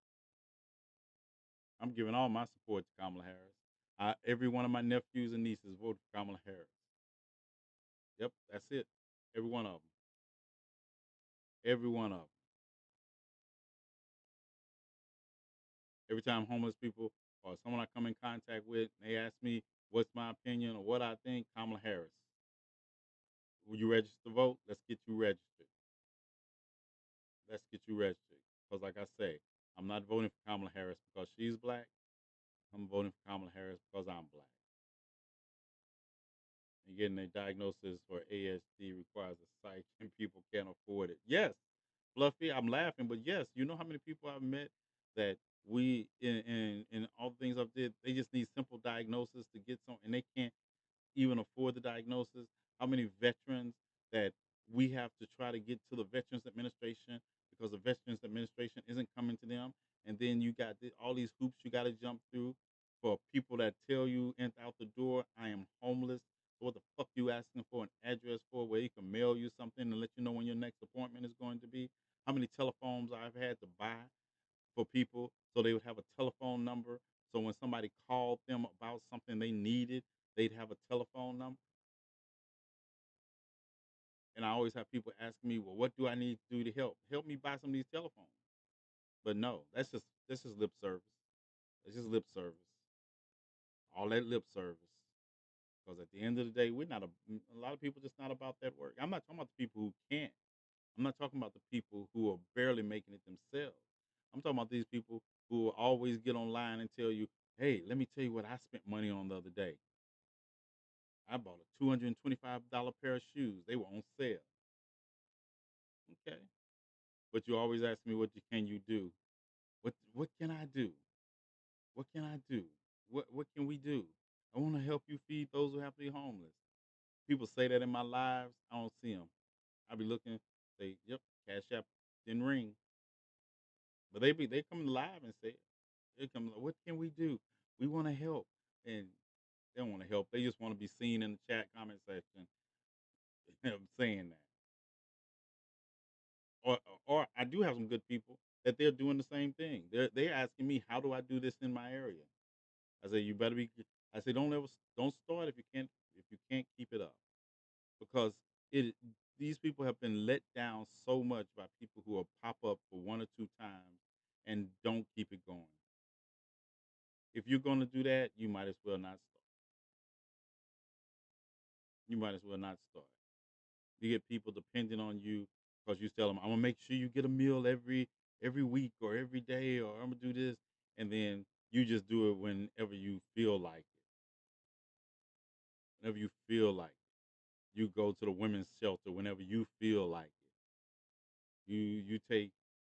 I'm giving all my support to Kamala Harris. Every one of my nephews and nieces voted for Kamala Harris. Yep, that's it. Every one of them. Every one of them. Every time homeless people or someone I come in contact with, they ask me what's my opinion or what I think, Kamala Harris. Will you register to vote? Let's get you registered. Let's get you registered. Because like I say, I'm not voting for Kamala Harris because she's black. I'm voting for Kamala Harris because I'm black. And getting a diagnosis for ASD requires a psych and people can't afford it. Yes, Fluffy, I'm laughing, but yes, you know how many people I've met that we in all the things I've did, they just need simple diagnosis to get some, and they can't even afford the diagnosis. How many veterans that we have to try to get to the Veterans Administration because the Veterans Administration isn't coming to them, and then you got all these hoops you got to jump through for people that tell you out the door, I am homeless. What the fuck you asking for an address for where you can mail you something and let you know when your next appointment is going to be? How many telephones I've had to buy for people so they would have a telephone number. So when somebody called them about something they needed, they'd have a telephone number. And I always have people asking me, well, what do I need to do to help? Help me buy some of these telephones. But no, that's just lip service. It's just lip service. All that lip service. Because at the end of the day, we're not a lot of people just not about that work. I'm not talking about the people who can't. I'm not talking about the people who are barely making it themselves. I'm talking about these people who will always get online and tell you, hey, let me tell you what I spent money on the other day. I bought a $225 pair of shoes. They were on sale. Okay. But you always ask me, can you do? What can I do? What can I do? What can we do? I want to help you feed those who have to be homeless. People say that in my lives. I don't see them. I be looking, say, yep, Cash App didn't ring. But they come live and say, they come, what can we do? We want to help. And they don't want to help. They just want to be seen in the chat comment section saying that. Or I do have some good people that they're doing the same thing. They're asking me, how do I do this in my area? I say, you better be. I say, don't start if you can't keep it up, because it these people have been let down so much by people who will pop up for one or two times and don't keep it going. If you're going to do that, you might as well not start. You might as well not start. You get people depending on you because you tell them, I'm gonna make sure you get a meal every week or every day, or I'm gonna do this, and then you just do it whenever you feel like it. Whenever you feel like it, you go to the women's shelter whenever you feel like it.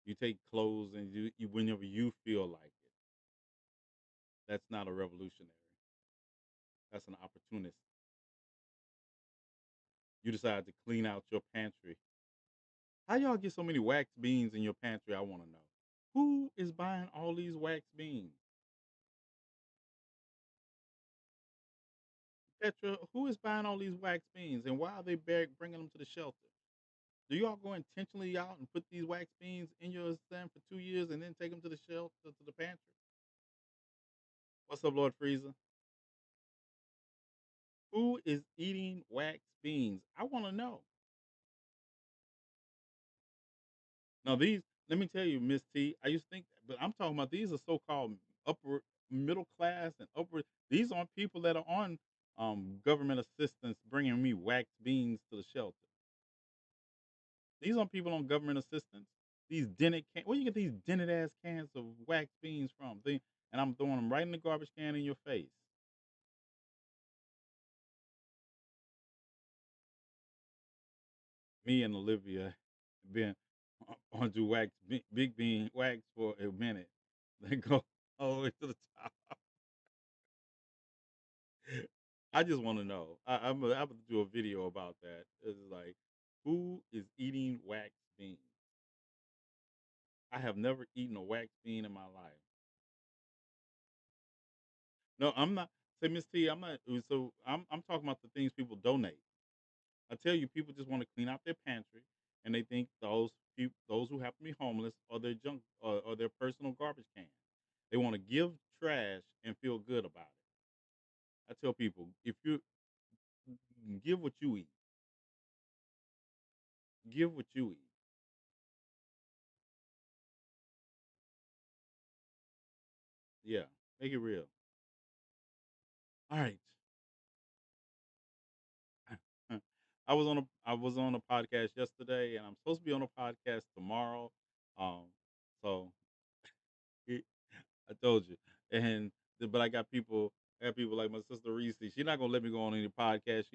You take clothes and you whenever you feel like it. That's not a revolutionary. That's an opportunist. You decide to clean out your pantry. How y'all get so many wax beans in your pantry? I want to know. Who is buying all these wax beans? Petra, who is buying all these wax beans and why are they bringing them to the shelter? Do y'all go intentionally out and put these wax beans in your stand for 2 years and then take them to the shelter, to the pantry? What's up, Lord Freezer? Who is eating wax beans? I want to know. Now, these, let me tell you, Miss T, I used to think, but I'm talking about these are so called upper middle class and upper, these aren't people that are on government assistance bringing me wax beans to the shelter. These aren't people on government assistance. These dented can, where you get these dented ass cans of wax beans from? And I'm throwing them right in the garbage can in your face. Me and Olivia been on to big bean wax for a minute. Then go all the way to the top. I just want to know. I'm gonna do a video about that. It's like, who is eating wax beans? I have never eaten a wax bean in my life. No, I'm not. Say, Miss T, I'm not. So I'm talking about the things people donate. I tell you, people just want to clean out their pantry, and they think those who happen to be homeless, are their junk or their personal garbage can. They want to give trash and feel good about it. I tell people, if you give what you eat, give what you eat. Yeah, make it real. All right. I was on a podcast yesterday, and I'm supposed to be on a podcast tomorrow. Um, so it, I told you, and but I got people like my sister Reese. She's not gonna let me go on any podcast.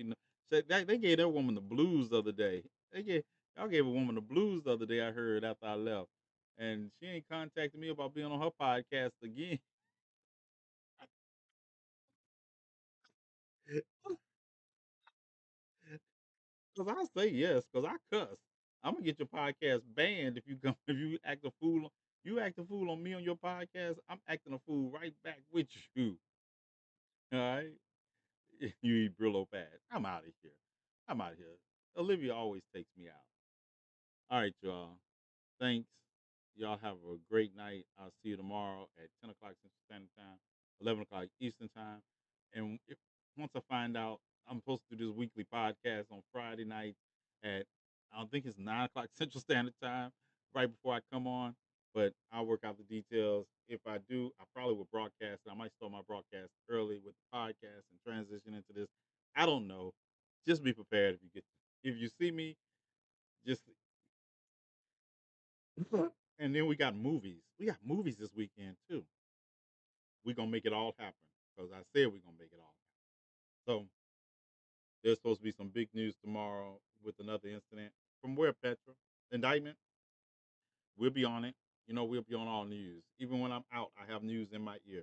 Said they gave that woman the blues the other day. Y'all gave a woman the blues the other day. I heard after I left, and she ain't contacted me about being on her podcast again. Cause I say yes, cause I cuss. I'm gonna get your podcast banned if you come if you act a fool. You act a fool on me on your podcast. I'm acting a fool right back with you. All right. You eat Brillo pad. I'm out of here. I'm out of here. Olivia always takes me out. All right, y'all. Thanks. Y'all have a great night. I'll see you tomorrow at 10 o'clock Central Standard Time, 11 o'clock Eastern Time. And once I find out, I'm supposed to do this weekly podcast on Friday night at, I don't think it's 9 o'clock Central Standard Time, right before I come on. But I'll work out the details. If I do, I probably will broadcast. I might start my broadcast early with the podcast and transition into this. I don't know. Just be prepared if you see me, just and then we got movies. We got movies this weekend too. We're gonna make it all happen. Because I said we're gonna make it all happen. So there's supposed to be some big news tomorrow with another incident. From where, Petra? Indictment? We'll be on it. You know, we'll be on all news. Even when I'm out, I have news in my ear.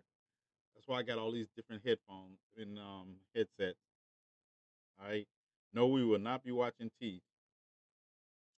That's why I got all these different headphones and headsets. All right. No, we will not be watching